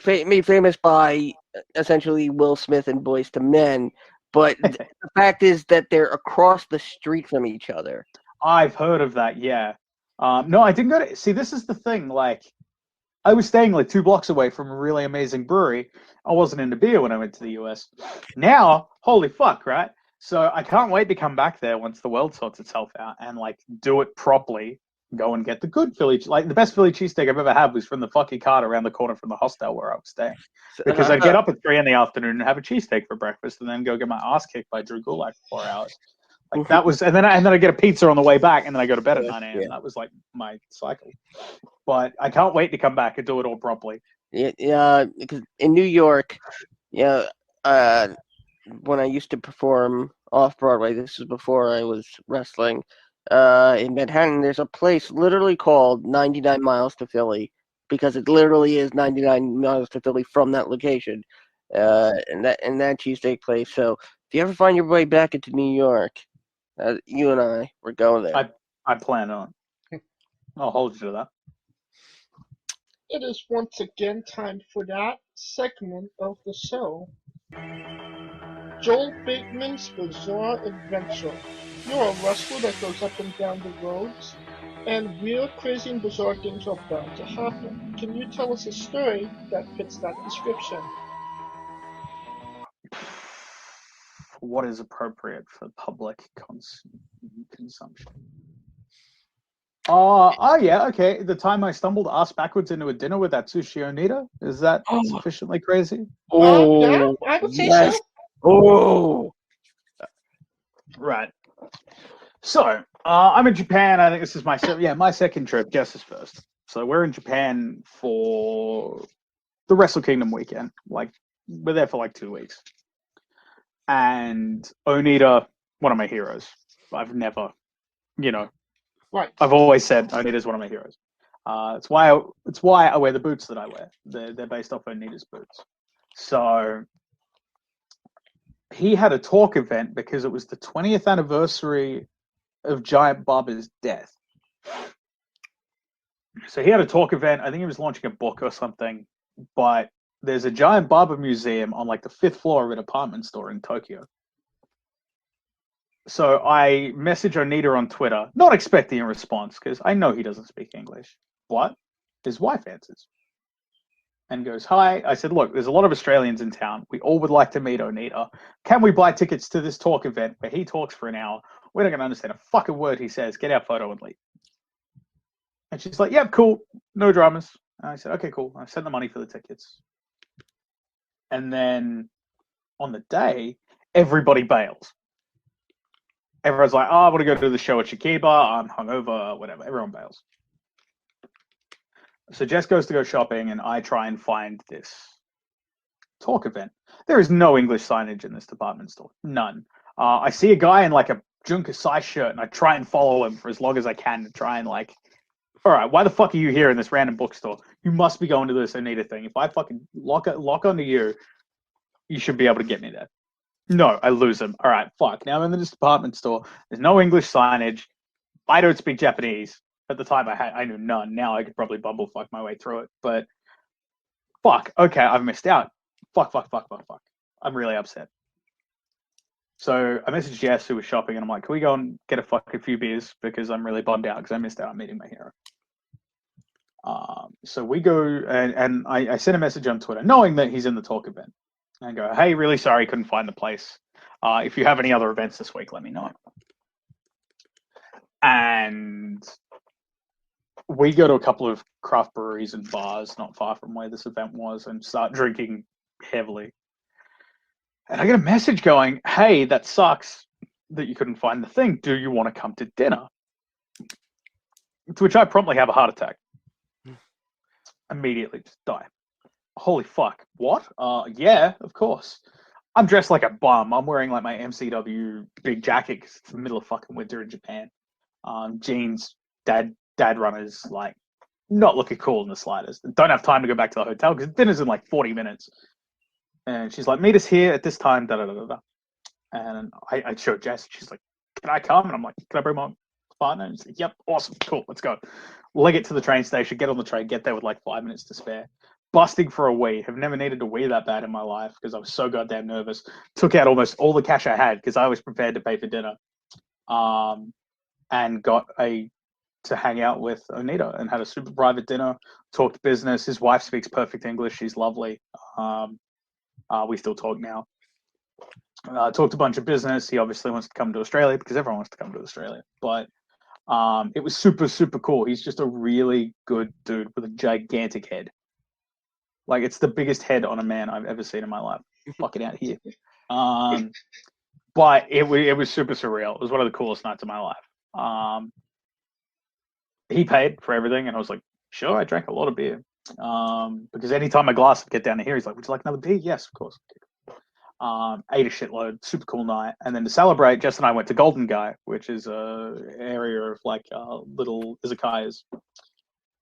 famous by essentially Will Smith and Boyz II Men. But the fact is that they're across the street from each other. I've heard of that. Yeah. No, I didn't go to. See, this is the thing. Like, I was staying like 2 blocks away from a really amazing brewery. I wasn't into beer when I went to the US. Now, holy fuck, right? So I can't wait to come back there once the world sorts itself out and like do it properly. Go and get the good Philly, like the best Philly cheesesteak I've ever had was from the fucking cart around the corner from the hostel where I was staying. Because I'd get up at 3 in the afternoon and have a cheesesteak for breakfast, and then go get my ass kicked by Drew Gulak for 4 hours. Like that was, and then I get a pizza on the way back, and then I go to bed at 9 a.m. Yeah. That was like my cycle. But I can't wait to come back and do it all properly. Yeah, because in New York, when I used to perform off Broadway, this was before I was wrestling. In Manhattan, there's a place literally called 99 Miles to Philly, because it literally is 99 miles to Philly from that location, and that cheesesteak place. So if you ever find your way back into New York, you and I, we're going there. I plan on. I'll hold you to that. It is once again time for that segment of the show. Joel Bateman's Bizarre Adventure. You're a wrestler that goes up and down the roads, and weird, crazy, and bizarre things are bound to happen. Can you tell us a story that fits that description? What is appropriate for public consumption? Oh yeah, okay. The time I stumbled ass backwards into a dinner with Atsushi Onita, is that sufficiently crazy? Yeah, I would say so. Oh, right. So I'm in Japan. I think this is my second trip. Jess is first. So we're in Japan for the Wrestle Kingdom weekend. Like we're there for like 2 weeks. And Onita, one of my heroes. I've never, Right. I've always said Onita's one of my heroes. It's why I wear the boots that I wear. They're based off Onita's boots. So he had a talk event because it was the 20th anniversary of Giant Baba's death. So he had a talk event. I think he was launching a book or something. But there's a Giant Baba museum on like the 5th floor of an apartment store in Tokyo. So I message Onita on Twitter, not expecting a response because I know he doesn't speak English. But his wife answers and goes, "Hi." I said, "Look, there's a lot of Australians in town. We all would like to meet Onita. Can we buy tickets to this talk event where he talks for an hour? We're not going to understand a fucking word he says. Get our photo and leave." And she's like, "Yep, cool. No dramas." And I said, "Okay, cool." I sent the money for the tickets. And then on the day, everybody bails. Everyone's like, "Oh, I want to go to the show at Shikiba. I'm hungover, whatever." Everyone bails. So Jess goes to go shopping, and I try and find this talk event. There is no English signage in this department store. None. I see a guy in like a Junker size shirt, and I try and follow him for as long as I can to try and like, all right, why the fuck are you here in this random bookstore? You must be going to this Onita thing. If I fucking lock onto you, you should be able to get me there. No, I lose him. All right, fuck. Now I'm in this department store. There's no English signage. I don't speak Japanese. At the time, I knew none. Now I could probably bumblefuck my way through it. But fuck. Okay, I've missed out. Fuck. I'm really upset. So I messaged Jess, who was shopping, and I'm like, "Can we go and get a fucking few beers? Because I'm really bummed out because I missed out on meeting my hero." So we go, and I sent a message on Twitter, knowing that he's in the talk event. And go, "Hey, really sorry, couldn't find the place. If you have any other events this week, let me know." And we go to a couple of craft breweries and bars not far from where this event was and start drinking heavily. And I get a message going, "Hey, that sucks that you couldn't find the thing. Do you want to come to dinner?" To which I promptly have a heart attack. Immediately, just die. Holy fuck! What? Yeah, of course. I'm dressed like a bum. I'm wearing like my MCW big jacket because it's the middle of fucking winter in Japan. Jeans, dad runners, like not looking cool in the slightest. Don't have time to go back to the hotel because dinner's in like 40 minutes. And she's like, meet us here at this time, da da da da. And I showed Jess. She's like, can I come? And I'm like, can I bring my partner? And she's like, yep, awesome, cool, let's go. Leg it to the train station, get on the train, get there with like 5 minutes to spare. Busting for a wee. Have never needed to wee that bad in my life because I was so goddamn nervous. Took out almost all the cash I had because I was prepared to pay for dinner. And got to hang out with Onita and had a super private dinner, talked business. His wife speaks perfect English. She's lovely. We still talk now. Talked a bunch of business. He obviously wants to come to Australia because everyone wants to come to Australia. But it was super, super cool. He's just a really good dude with a gigantic head. Like, it's the biggest head on a man I've ever seen in my life. Fucking out here. But it was super surreal. It was one of the coolest nights of my life. He paid for everything, and I was like, sure. I drank a lot of beer. Because anytime my glass would get down to here, he's like, would you like another beer? Yes, of course. Ate a shitload, super cool night. And then to celebrate, Jess and I went to Golden Guy, which is a area of like little izakayas,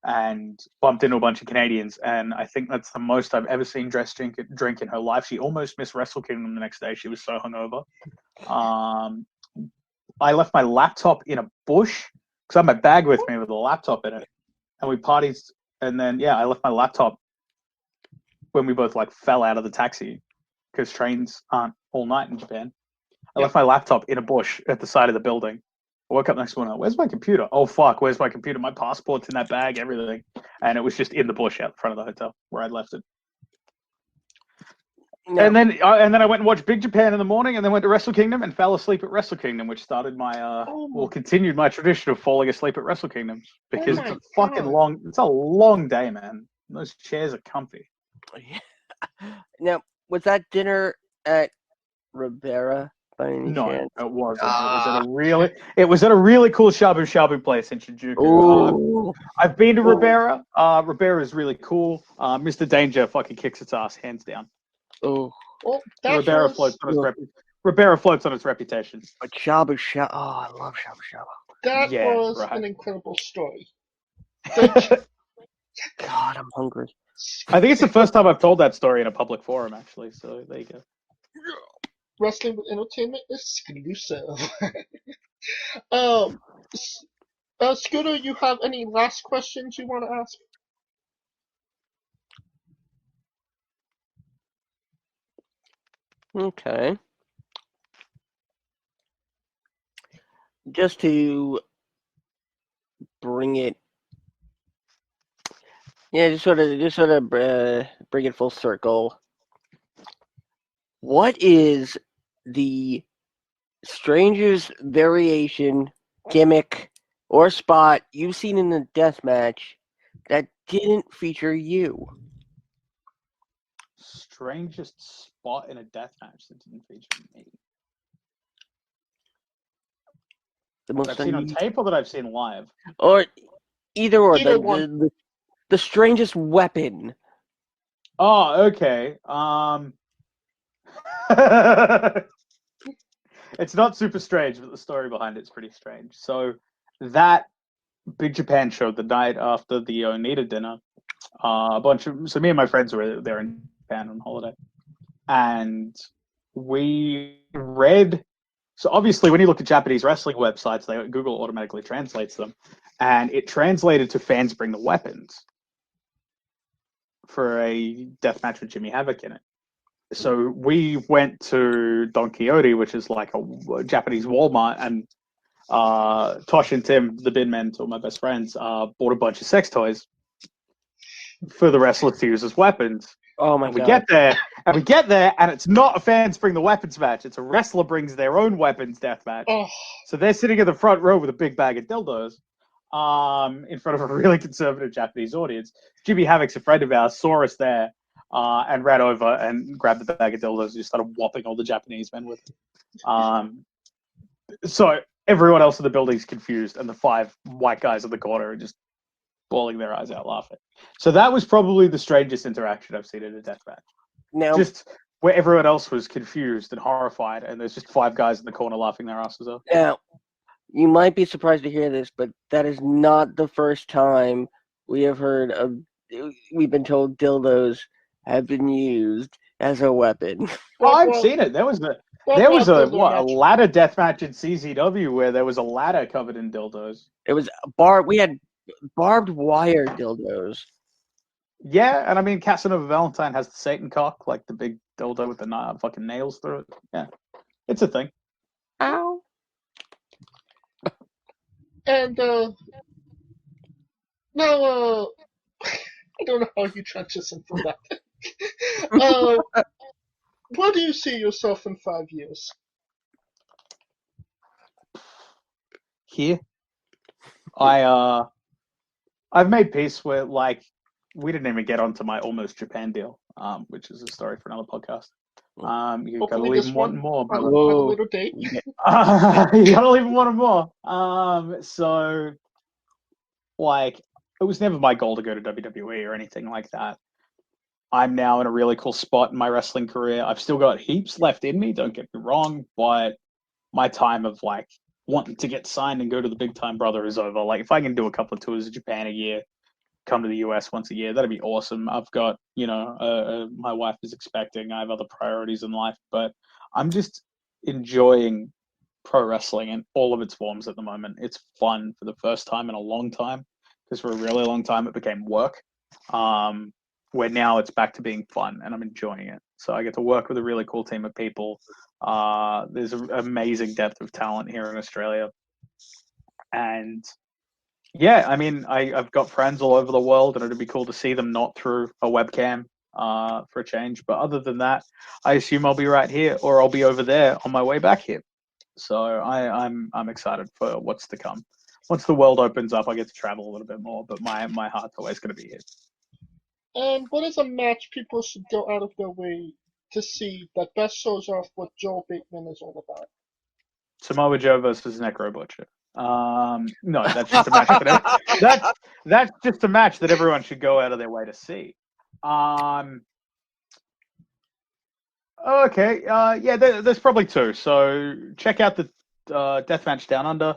and bumped into a bunch of Canadians. And I think that's the most I've ever seen Jess drink in her life. She almost missed Wrestle Kingdom the next day. She was so hungover. I left my laptop in a bush because I had my bag with me with a laptop in it, and we partied. And then I left my laptop when we both like fell out of the taxi because trains aren't all night in Japan. I left my laptop in a bush at the side of the building. I woke up next morning. Where's my computer? Oh fuck! Where's my computer? My passport's in that bag. Everything, and it was just in the bush out front of the hotel where I'd left it. No. And then I went and watched Big Japan in the morning, and then went to Wrestle Kingdom and fell asleep at Wrestle Kingdom, which started my continued my tradition of falling asleep at Wrestle Kingdoms because it's a fucking long. It's a long day, man. Those chairs are comfy. Now, was that dinner at Ribera by any chance? No, it wasn't. It was at a really cool shabu shabu place in Shinjuku. I've been to Ribera. Ribera is really cool. Mr. Danger fucking kicks its ass, hands down. Oh, Ribera floats on its reputation. But shabu shabu. Oh, I love shabu shabu. That was an incredible story. God, I'm hungry. I think it's the first time I've told that story in a public forum, actually. So there you go. Wrestling with Entertainment exclusive. Scooter, you have any last questions you want to ask? Okay. Just to bring it, just sort of bring it full circle. What is the strangest variation, gimmick, or spot you've seen in a death match that didn't feature you? Strangest spot in a death match that didn't feature me. The most that I've seen on tape or that I've seen live? Or either or. Either the strangest weapon. Oh, okay. It's not super strange, but the story behind it's pretty strange. So that Big Japan show the night after the Onita dinner, so me and my friends were there in Japan on holiday, and we read. So obviously, when you look at Japanese wrestling websites, Google automatically translates them, and it translated to "fans bring the weapons" for a death match with Jimmy Havoc in it. So we went to Don Quixote, which is like a Japanese Walmart, and Tosh and Tim, the bin men, two of my best friends, bought a bunch of sex toys for the wrestlers to use as weapons. Oh my God! We get there, and it's not a fans bring the weapons match. It's a wrestler brings their own weapons death match. Oh. So they're sitting in the front row with a big bag of dildos, in front of a really conservative Japanese audience. Jimmy Havoc's a friend of ours, saw us there, and ran over and grabbed the bag of dildos and just started whopping all the Japanese men with it. So everyone else in the building's confused, and the 5 white guys in the corner are just bawling their eyes out laughing. So that was probably the strangest interaction I've seen in a deathmatch. Now, Just where everyone else was confused and horrified, and there's just 5 guys in the corner laughing their asses off. now, you might be surprised to hear this, but that is not the first time we have heard of. We've been told dildos have been used as a weapon. Oh, I've seen it. There was a ladder deathmatch in CZW where there was a ladder covered in dildos. It was we had barbed wire dildos. Yeah, and I mean, Casanova Valentine has the Satan cock, like the big dildo with the fucking nails through it. Yeah, it's a thing. Ow. And now, I don't know how you transition from that. Where do you see yourself in 5 years? Here, I've made peace with, like, we didn't even get onto my almost Japan deal, which is a story for another podcast. You gotta Hopefully leave this one one more. on a little date. You gotta leave one more. So, like, it was never my goal to go to WWE or anything like that. I'm now in a really cool spot in my wrestling career. I've still got heaps left in me, don't get me wrong, but my time of, like, wanting to get signed and go to the big time brother is over. Like, if I can do a couple of tours of Japan a year, come to the US once a year, that'd be awesome. I've got, my wife is expecting. I have other priorities in life, but I'm just enjoying pro wrestling in all of its forms at the moment. It's fun for the first time in a long time, because for a really long time it became work. Where now it's back to being fun, and I'm enjoying it. So I get to work with a really cool team of people. There's an amazing depth of talent here in Australia. And yeah, I mean, I've got friends all over the world, and it'd be cool to see them not through a webcam for a change. But other than that, I assume I'll be right here, or I'll be over there on my way back here. So I'm excited for what's to come. Once the world opens up, I get to travel a little bit more, but my heart's always going to be here. And what is a match people should go out of their way to see that best shows off what Joel Bateman is all about? Samoa Joe versus Necro Butcher. No, that's just a match. That's just a match that everyone should go out of their way to see. Okay. Yeah, there's probably 2. So check out the Deathmatch Down Under.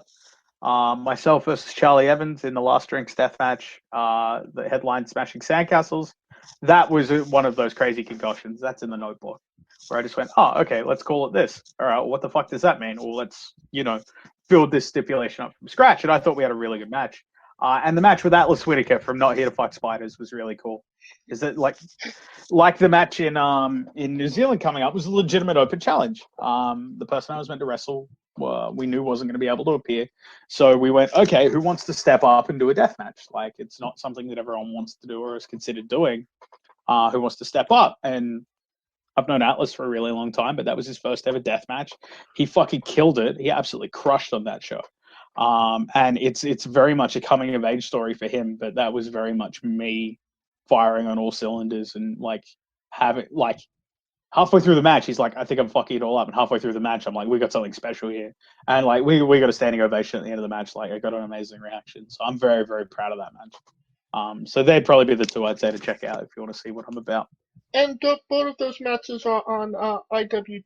Myself versus Charlie Evans in the Last Drinks Deathmatch. The headline Smashing Sandcastles. That was one of those crazy concussions. That's in the notebook, where I just went, oh, okay, let's call it this. All right, well, what the fuck does that mean? Well, let's, build this stipulation up from scratch. And I thought we had a really good match. And the match with Atlas Whitaker from Not Here to Fuck Spiders was really cool. Is that like the match in New Zealand coming up was a legitimate open challenge. The person I was meant to wrestle, we knew wasn't going to be able to appear. So we went, okay, who wants to step up and do a death match? Like, it's not something that everyone wants to do or is considered doing. Who wants to step up? And I've known Atlas for a really long time, but that was his first ever death match. He fucking killed it. He absolutely crushed on that show. And it's very much a coming of age story for him, but that was very much me firing on all cylinders and halfway through the match, he's like, I think I'm fucking it all up. And halfway through the match, I'm like, we got something special here. And like, we got a standing ovation at the end of the match. Like, I got an amazing reaction. So I'm very, very proud of that match. So they'd probably be the 2 I'd say to check out if you want to see what I'm about. And both of those matches are on IWP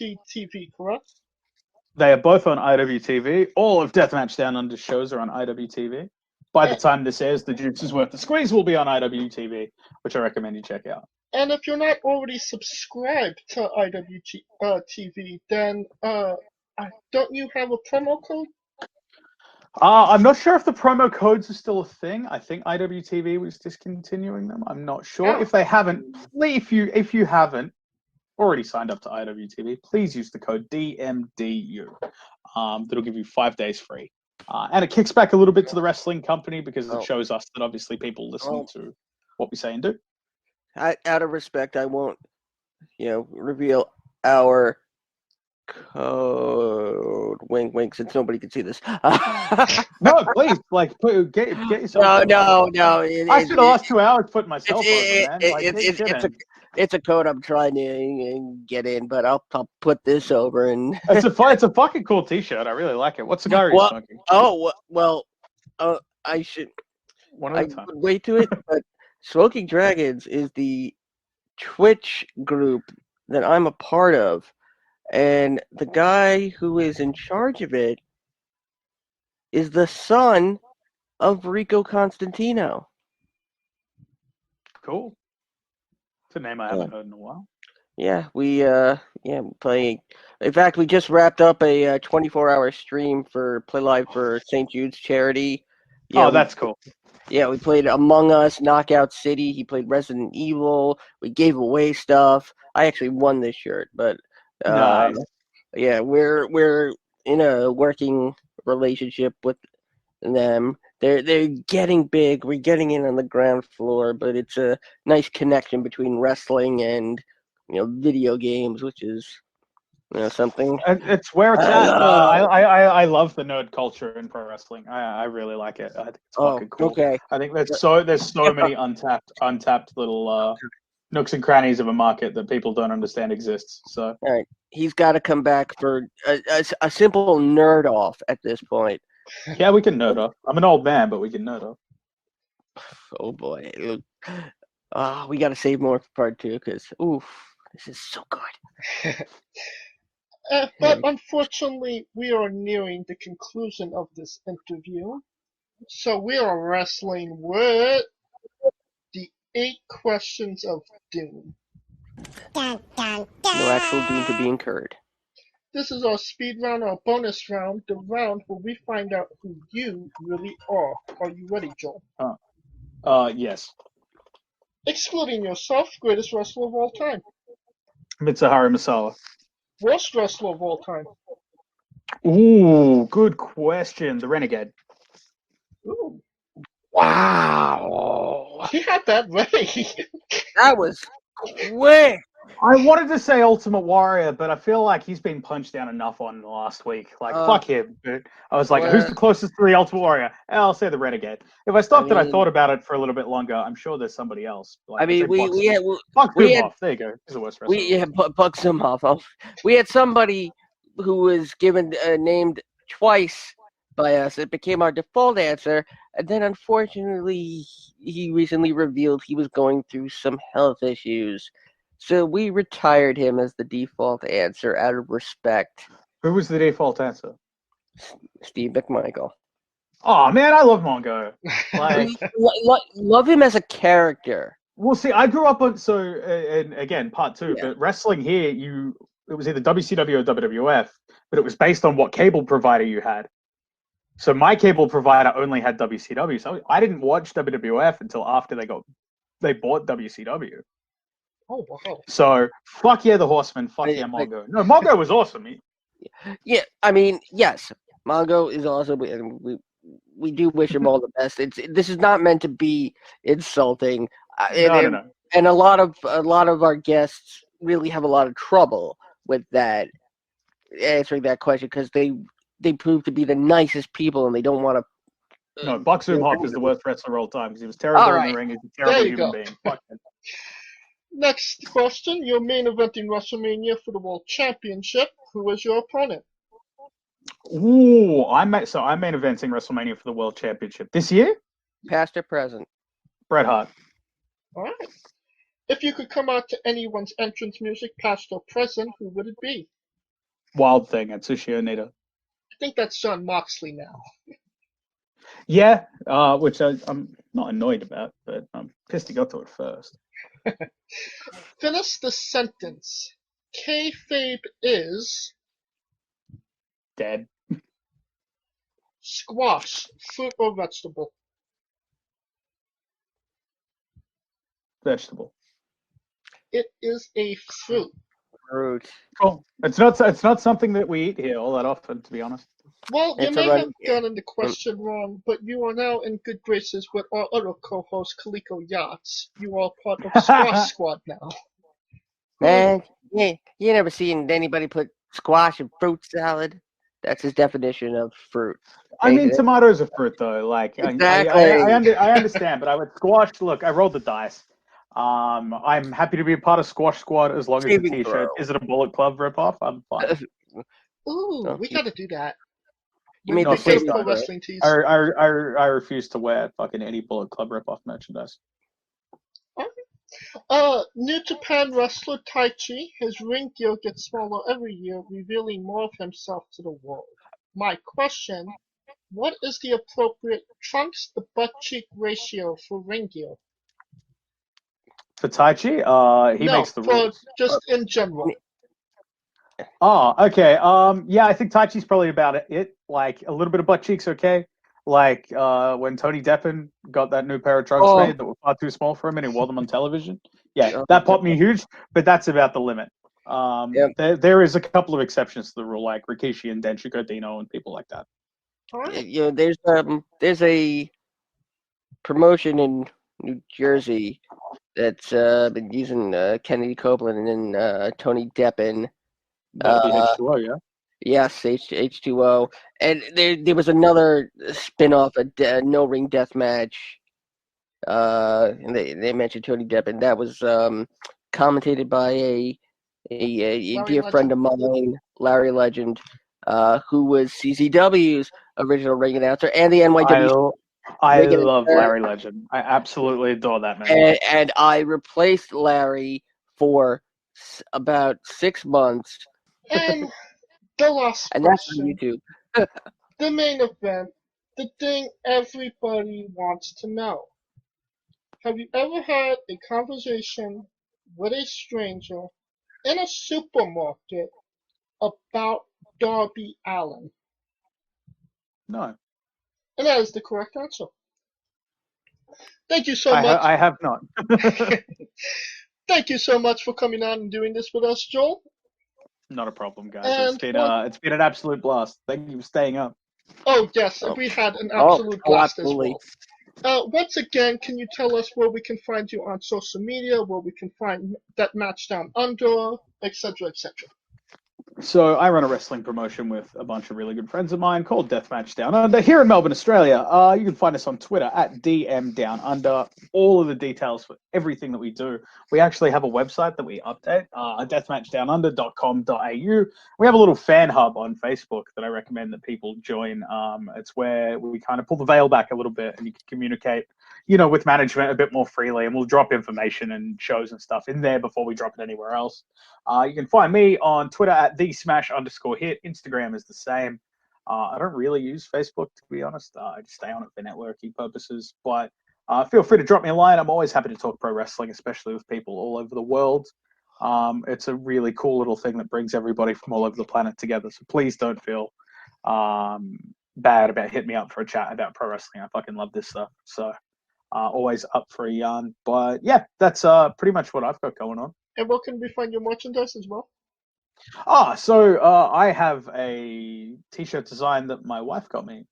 TV, correct? They are both on IWTV. All of Deathmatch Down Under shows are on IWTV. By the time this airs, The Juice is Worth the Squeeze will be on IWTV, which I recommend you check out. And if you're not already subscribed to IWTV, then don't you have a promo code? I'm not sure if the promo codes are still a thing. I think IWTV was discontinuing them. I'm not sure. If they haven't, if you haven't already signed up to IWTV, please use the code DMDU. That'll give you 5 days free. And it kicks back a little bit to the wrestling company because it shows us that obviously people listen to what we say and do. Out of respect, I won't, reveal our code. Wink, wink, since nobody can see this. No, please, get yourself. No. I spent the last 2 hours putting myself over, man. it's a code I'm trying to get in, but I'll put this over and. It's a fucking cool T-shirt. I really like it. What cigar are you What? smoking? Oh well. I should. One I at a time. would wait to it, but Smoking Dragons is the Twitch group that I'm a part of, and the guy who is in charge of it is the son of Rico Constantino. Cool. It's a name I haven't heard in a while. Yeah, we play. In fact, we just wrapped up a 24-hour stream for Play Live for St. Jude's charity. Yeah, Oh, that's cool. Yeah, we played Among Us, Knockout City. He played Resident Evil. We gave away stuff. I actually won this shirt, but Nice. yeah, we're in a working relationship with them. They're getting big. We're getting in on the ground floor, but it's a nice connection between wrestling and video games, which is something. It's where it's at. I love the nerd culture in pro wrestling. I really like it. I think it's fucking cool. Okay. I think there's so many untapped little nooks and crannies of a market that people don't understand exists. So all right, he's got to come back for a simple nerd off at this point. yeah, we can nerd off. I'm an old man, but we can nerd off. Oh boy, we got to save more for part 2 because this is so good. But unfortunately, we are nearing the conclusion of this interview. So we are wrestling with the 8 questions of doom. No actual doom to be incurred. This is our speed round, our bonus round, the round where we find out who you really are. Are you ready, Joel? Yes. Excluding yourself, greatest wrestler of all time. Mitsuharu Misawa. Worst wrestler of all time. Ooh, good question. The Renegade. Ooh, Wow, he had that ready. that was quick. I wanted to say Ultimate Warrior, but I feel like he's been punched down enough on last week. Like, fuck him. But I was like, who's the closest to the Ultimate Warrior? I'll say the Renegade. If I stopped and I thought about it for a little bit longer, I'm sure there's somebody else. Like, we had Buck Zumhoff. There you go. He's the worst wrestler. Buck Zumhoff. We had somebody who was given named twice by us. It became our default answer, and then unfortunately, he recently revealed he was going through some health issues. So we retired him as the default answer out of respect. Who was the default answer? Steve McMichael. Oh man, I love Mongo. Like, love him as a character. Well, see, I grew up on and again, part 2. But wrestling here, it was either WCW or WWF, but it was based on what cable provider you had. So my cable provider only had WCW, so I didn't watch WWF until after they bought WCW. Oh, wow. So, fuck yeah, the Horseman. Fuck yeah, Mongo. No, Mongo was awesome. Yeah, I mean, yes, Mongo is awesome. We do wish him all the best. This is not meant to be insulting. No. And a lot of our guests really have a lot of trouble with that, answering that question, because they prove to be the nicest people and they don't want to. No, Buck Zumhoff is the worst wrestler of all time because he was terrible in the ring. He's a terrible human being. Fuck him. Next question. You're main eventing WrestleMania for the World Championship. Who was your opponent? Ooh, I'm main eventing WrestleMania for the World Championship this year. Past or present? Bret Hart. All right. If you could come out to anyone's entrance music, past or present, who would it be? Wild Thing, Atsushi Onita. I think that's Jon Moxley now. Yeah, which I'm not annoyed about, but I'm pissed he got to it first. Finish the sentence. Kayfabe is dead. Squash, fruit or vegetable? Vegetable. It is a fruit. Fruit. Cool. It's not something that we eat here all that often, to be honest. Well, you may have gotten the question wrong, but you are now in good graces with our other co-host, Kaliko Yachts. You are part of Squash Squad now. Man, you never seen anybody put squash in fruit salad? That's his definition of fruit. I mean, tomatoes are fruit, though. Like, exactly. I understand, but I would squash. Look, I rolled the dice. I'm happy to be a part of Squash Squad as long as the Saving T-shirt throw. isn't a Bullet Club ripoff. I'm fine. Ooh, Oh, we gotta do that. You made No, the We get please pro don't. wrestling tees. I refuse to wear fucking any Bullet Club ripoff merchandise. New Japan wrestler Taichi, his ring gear gets smaller every year, revealing more of himself to the world. My question, what is the appropriate trunks to butt cheek ratio for ring gear? For Taichi, he No, makes the for rules. just in general. Oh, okay. Yeah, I think Taichi's probably about it. Like a little bit of butt cheeks, okay. Like when Tony Deppen got that new pair of trunks made that were far too small for him, and he wore them on television. Yeah, that popped me huge, but that's about the limit. Yep. There is a couple of exceptions to the rule, like Rikishi and Denshiku Dino and people like that. All right. You know, there's a promotion in New Jersey that's been using Kennedy Copeland and Tony Deppen. That'd be H2O, yeah. Yes, H2O, and there was another spin-off, a no ring death match. And they mentioned Tony Deppen. That was commentated by a dear friend of mine, Larry Legend, who was CZW's original ring announcer and the NYW. I ring love announcer. Larry Legend. I absolutely adore that man. And I replaced Larry for about 6 months, And the last and that's on question, YouTube. the main event, the thing everybody wants to know. Have you ever had a conversation with a stranger in a supermarket about Darby Allin? No, And that is the correct answer. Thank you so much. I have not. Thank you so much for coming on and doing this with us, Joel. Not a problem, guys. And It's been an absolute blast. Thank you for staying up. Oh, yes, Oh. we had an absolute blast as absolutely. well. Once again, can you tell us where we can find you on social media, where we can find Deathmatch Down Under, etc., etc.? So I run a wrestling promotion with a bunch of really good friends of mine called Deathmatch Down Under here in Melbourne, Australia. You can find us on Twitter at DM Down Under. All of the details for everything that we do. We actually have a website that we update, deathmatchdownunder.com.au. We have a little fan hub on Facebook that I recommend that people join. It's where we kind of pull the veil back a little bit and you can communicate, with management a bit more freely, and we'll drop information and shows and stuff in there before we drop it anywhere else. You can find me on Twitter at @thesmash_hit. Instagram is the same. I don't really use Facebook, to be honest. I just stay on it for networking purposes. But feel free to drop me a line. I'm always happy to talk pro wrestling, especially with people all over the world. It's a really cool little thing that brings everybody from all over the planet together. So please don't feel bad about hitting me up for a chat about pro wrestling. I fucking love this stuff. So always up for a yarn. But yeah, that's pretty much what I've got going on. And where can we find your merchandise as well? So I have a t-shirt design that my wife got me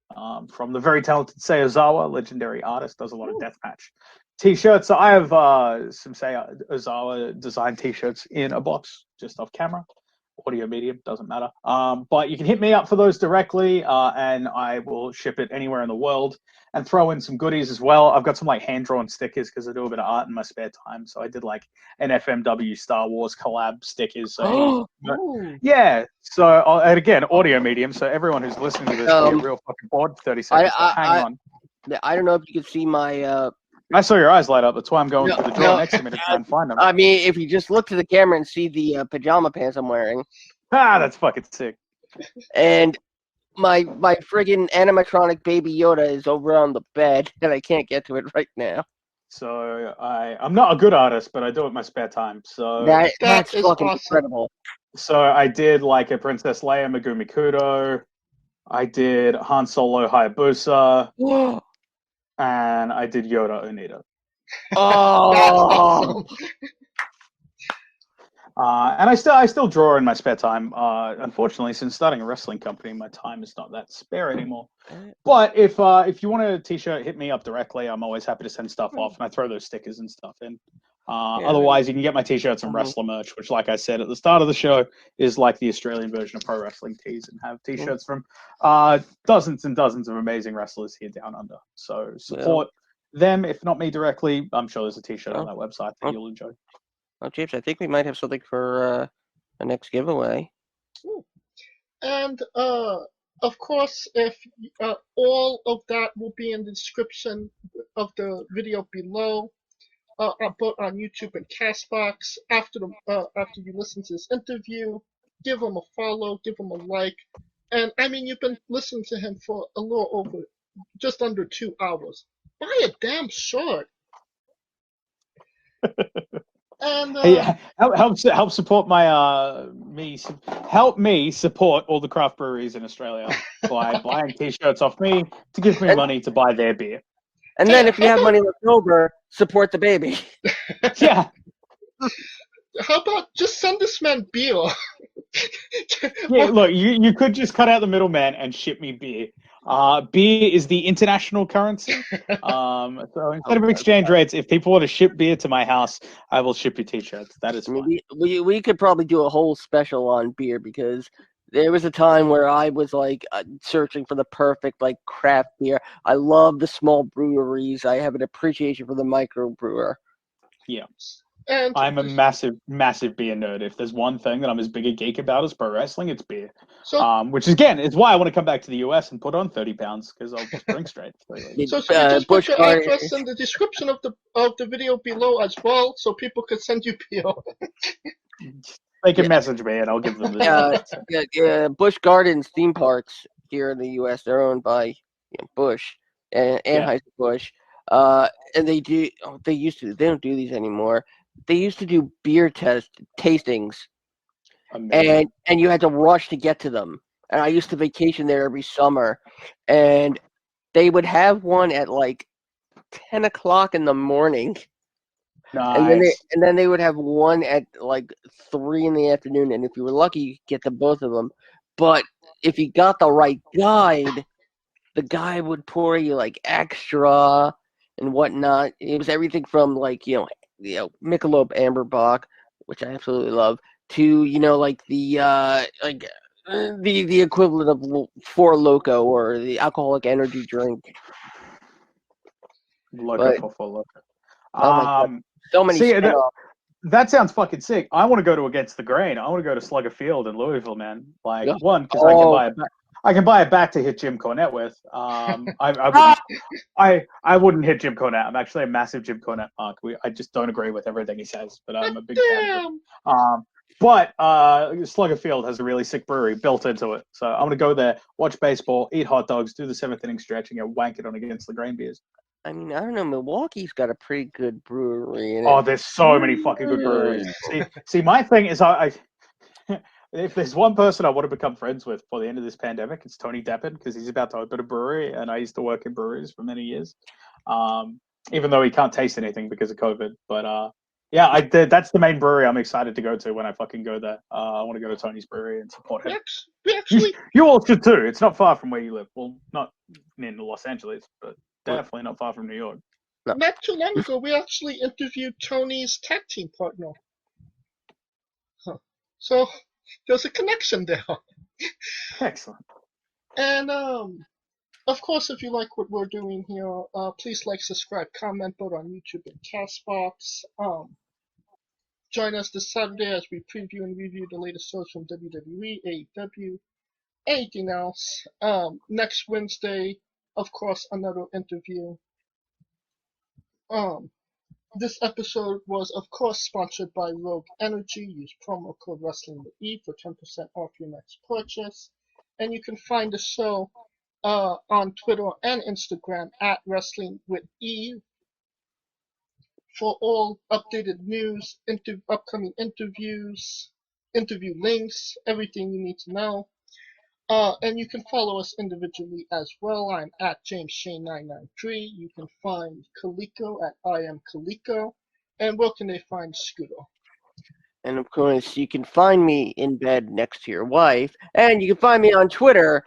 from the very talented Sei Ozawa, legendary artist, does a lot of deathmatch t-shirts. So I have some Sei Ozawa designed t-shirts in a box just off camera. Audio medium, doesn't matter. But you can hit me up for those directly, and I will ship it anywhere in the world and throw in some goodies as well. I've got some like hand-drawn stickers because I do a bit of art in my spare time. So I did like an FMW Star Wars collab stickers. So yeah. So and again, audio medium. So everyone who's listening to this will be real fucking bored for 30 seconds. Hang on. I don't know if you can see my. I saw your eyes light up. That's why I'm going to the drawer next to me to try and find them. I mean, if you just look to the camera and see the pajama pants I'm wearing. That's fucking sick. And my friggin' animatronic baby Yoda is over on the bed, and I can't get to it right now. So I'm not a good artist, but I do it in my spare time. So that's fucking awesome. incredible. So I did like a Princess Leia Megumi Kudo. I did Han Solo Hayabusa. And I did Yoda Onita. Oh, that's awesome. And I still draw in my spare time. Unfortunately, since starting a wrestling company, my time is not that spare anymore. But if you want a t-shirt, hit me up directly. I'm always happy to send stuff off, and I throw those stickers and stuff in. Otherwise, you can get my t-shirts and wrestler merch, which, like I said at the start of the show, is like the Australian version of pro wrestling tees, and have t-shirts from dozens and dozens of amazing wrestlers here down under. So support them, if not me directly. I'm sure there's a T-shirt on that website that Oh. you'll enjoy. Oh, James, I think we might have something for the next giveaway. And of course, if all of that will be in the description of the video below, both on YouTube and Castbox. After you listen to this interview, give him a follow, give him a like, and I mean you've been listening to him for a little over, just under 2 hours. Buy a damn shirt. And Hey, help support my help me support all the craft breweries in Australia by buying T-shirts off me to give me money to buy their beer. And then if you have money left over, support the baby. Yeah. How about just send this man beer? Yeah, look, you could just cut out the middleman and ship me beer. Beer is the international currency. So instead of exchange rates, if people want to ship beer to my house, I will ship you T-shirts. That is fine. We could probably do a whole special on beer because there was a time where I was like searching for the perfect like craft beer. I love the small breweries. I have an appreciation for the micro brewer. Yeah. And I'm a massive beer nerd. If there's one thing that I'm as big a geek about as pro wrestling, it's beer. So, which again is why I want to come back to the US and put on 30 pounds because I'll just drink straight. so should we just put your address in the description of the video below as well, so people could send you beer? They can message me and I'll give them the Busch Gardens theme parks here in the U.S. They're owned by Busch and Anheuser-Busch. And they do. They used to. They don't do these anymore. They used to do beer tastings, and you had to rush to get to them. And I used to vacation there every summer, and they would have one at like 10 o'clock in the morning. Nice. And then they would have one at like 3 in the afternoon, and if you were lucky, you could get to both of them. But if you got the right guide, the guy would pour you like extra and whatnot. It was everything from like Michelob Amberbach, which I absolutely love, to like the the equivalent of Four Loko or the alcoholic energy drink. Loco for Loco. Oh my god. So many spin-offs. That sounds fucking sick. I want to go to Against the Grain. I want to go to Slugger Field in Louisville, man. Like one, because I can buy it back to hit Jim Cornette with. I wouldn't hit Jim Cornette. I'm actually a massive Jim Cornette mark. I just don't agree with everything he says, but I'm a big fan of him. But Slugger Field has a really sick brewery built into it. So I'm going to go there, watch baseball, eat hot dogs, do the 7th inning stretching, and wank it on Against the Grain beers. I mean, I don't know. Milwaukee's got a pretty good brewery in it. Oh, there's so many fucking good breweries. See, my thing is, I if there's one person I want to become friends with for the end of this pandemic, it's Tony Deppen, because he's about to open a brewery, and I used to work in breweries for many years. Even though he can't taste anything because of COVID, but that's the main brewery I'm excited to go to when I fucking go there. I want to go to Tony's brewery and support him. You all should too. It's not far from where you live. Well, not in Los Angeles, but definitely not far from New York. Not too long ago, we actually interviewed Tony's tag team partner. So there's a connection there. Excellent. And of course, if you like what we're doing here, please like, subscribe, comment, both on YouTube and Castbox. Join us this Saturday as we preview and review the latest shows from WWE, AEW, anything else. Next Wednesday, of course, another interview. This episode was, of course, sponsored by Rogue Energy. Use promo code WRESTLINGWITHE for 10% off your next purchase. And you can find the show on Twitter and Instagram at WrestlingWithE for all updated news, upcoming interviews, interview links, everything you need to know. And you can follow us individually as well. I'm at JamesShane993. You can find Kaliko at IamKaliko. And where can they find Scooter? And of course, you can find me in bed next to your wife. And you can find me on Twitter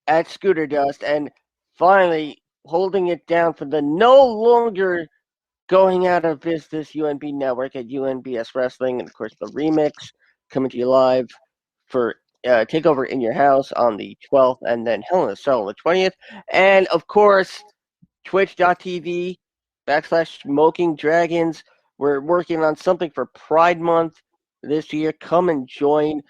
at ScooterDust. And finally, holding it down for the no longer going out of business UNB network at UNBS Wrestling. And of course, the remix coming to you live for Takeover in Your House on the 12th, and then Hell in a Cell on the 20th. And of course, Twitch.tv / Smoking Dragons. We're working on something for Pride Month this year. Come and join.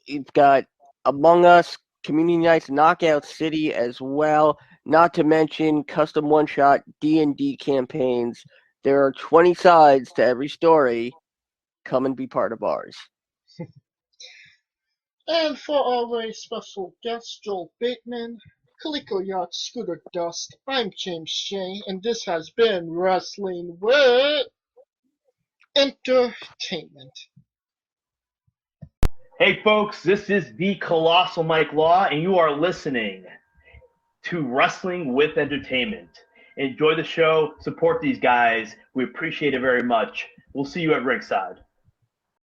You've got Among Us, Community Nights, Knockout City as well. Not to mention custom one-shot D&D campaigns. There are 20 sides to every story. Come and be part of ours. And for our very special guest, Joel Bateman, Calico Yacht, Scooter Dust, I'm James Shea, and this has been Wrestling with Entertainment. Hey, folks, this is the Colossal Mike Law, and you are listening to Wrestling with Entertainment. Enjoy the show. Support these guys. We appreciate it very much. We'll see you at ringside.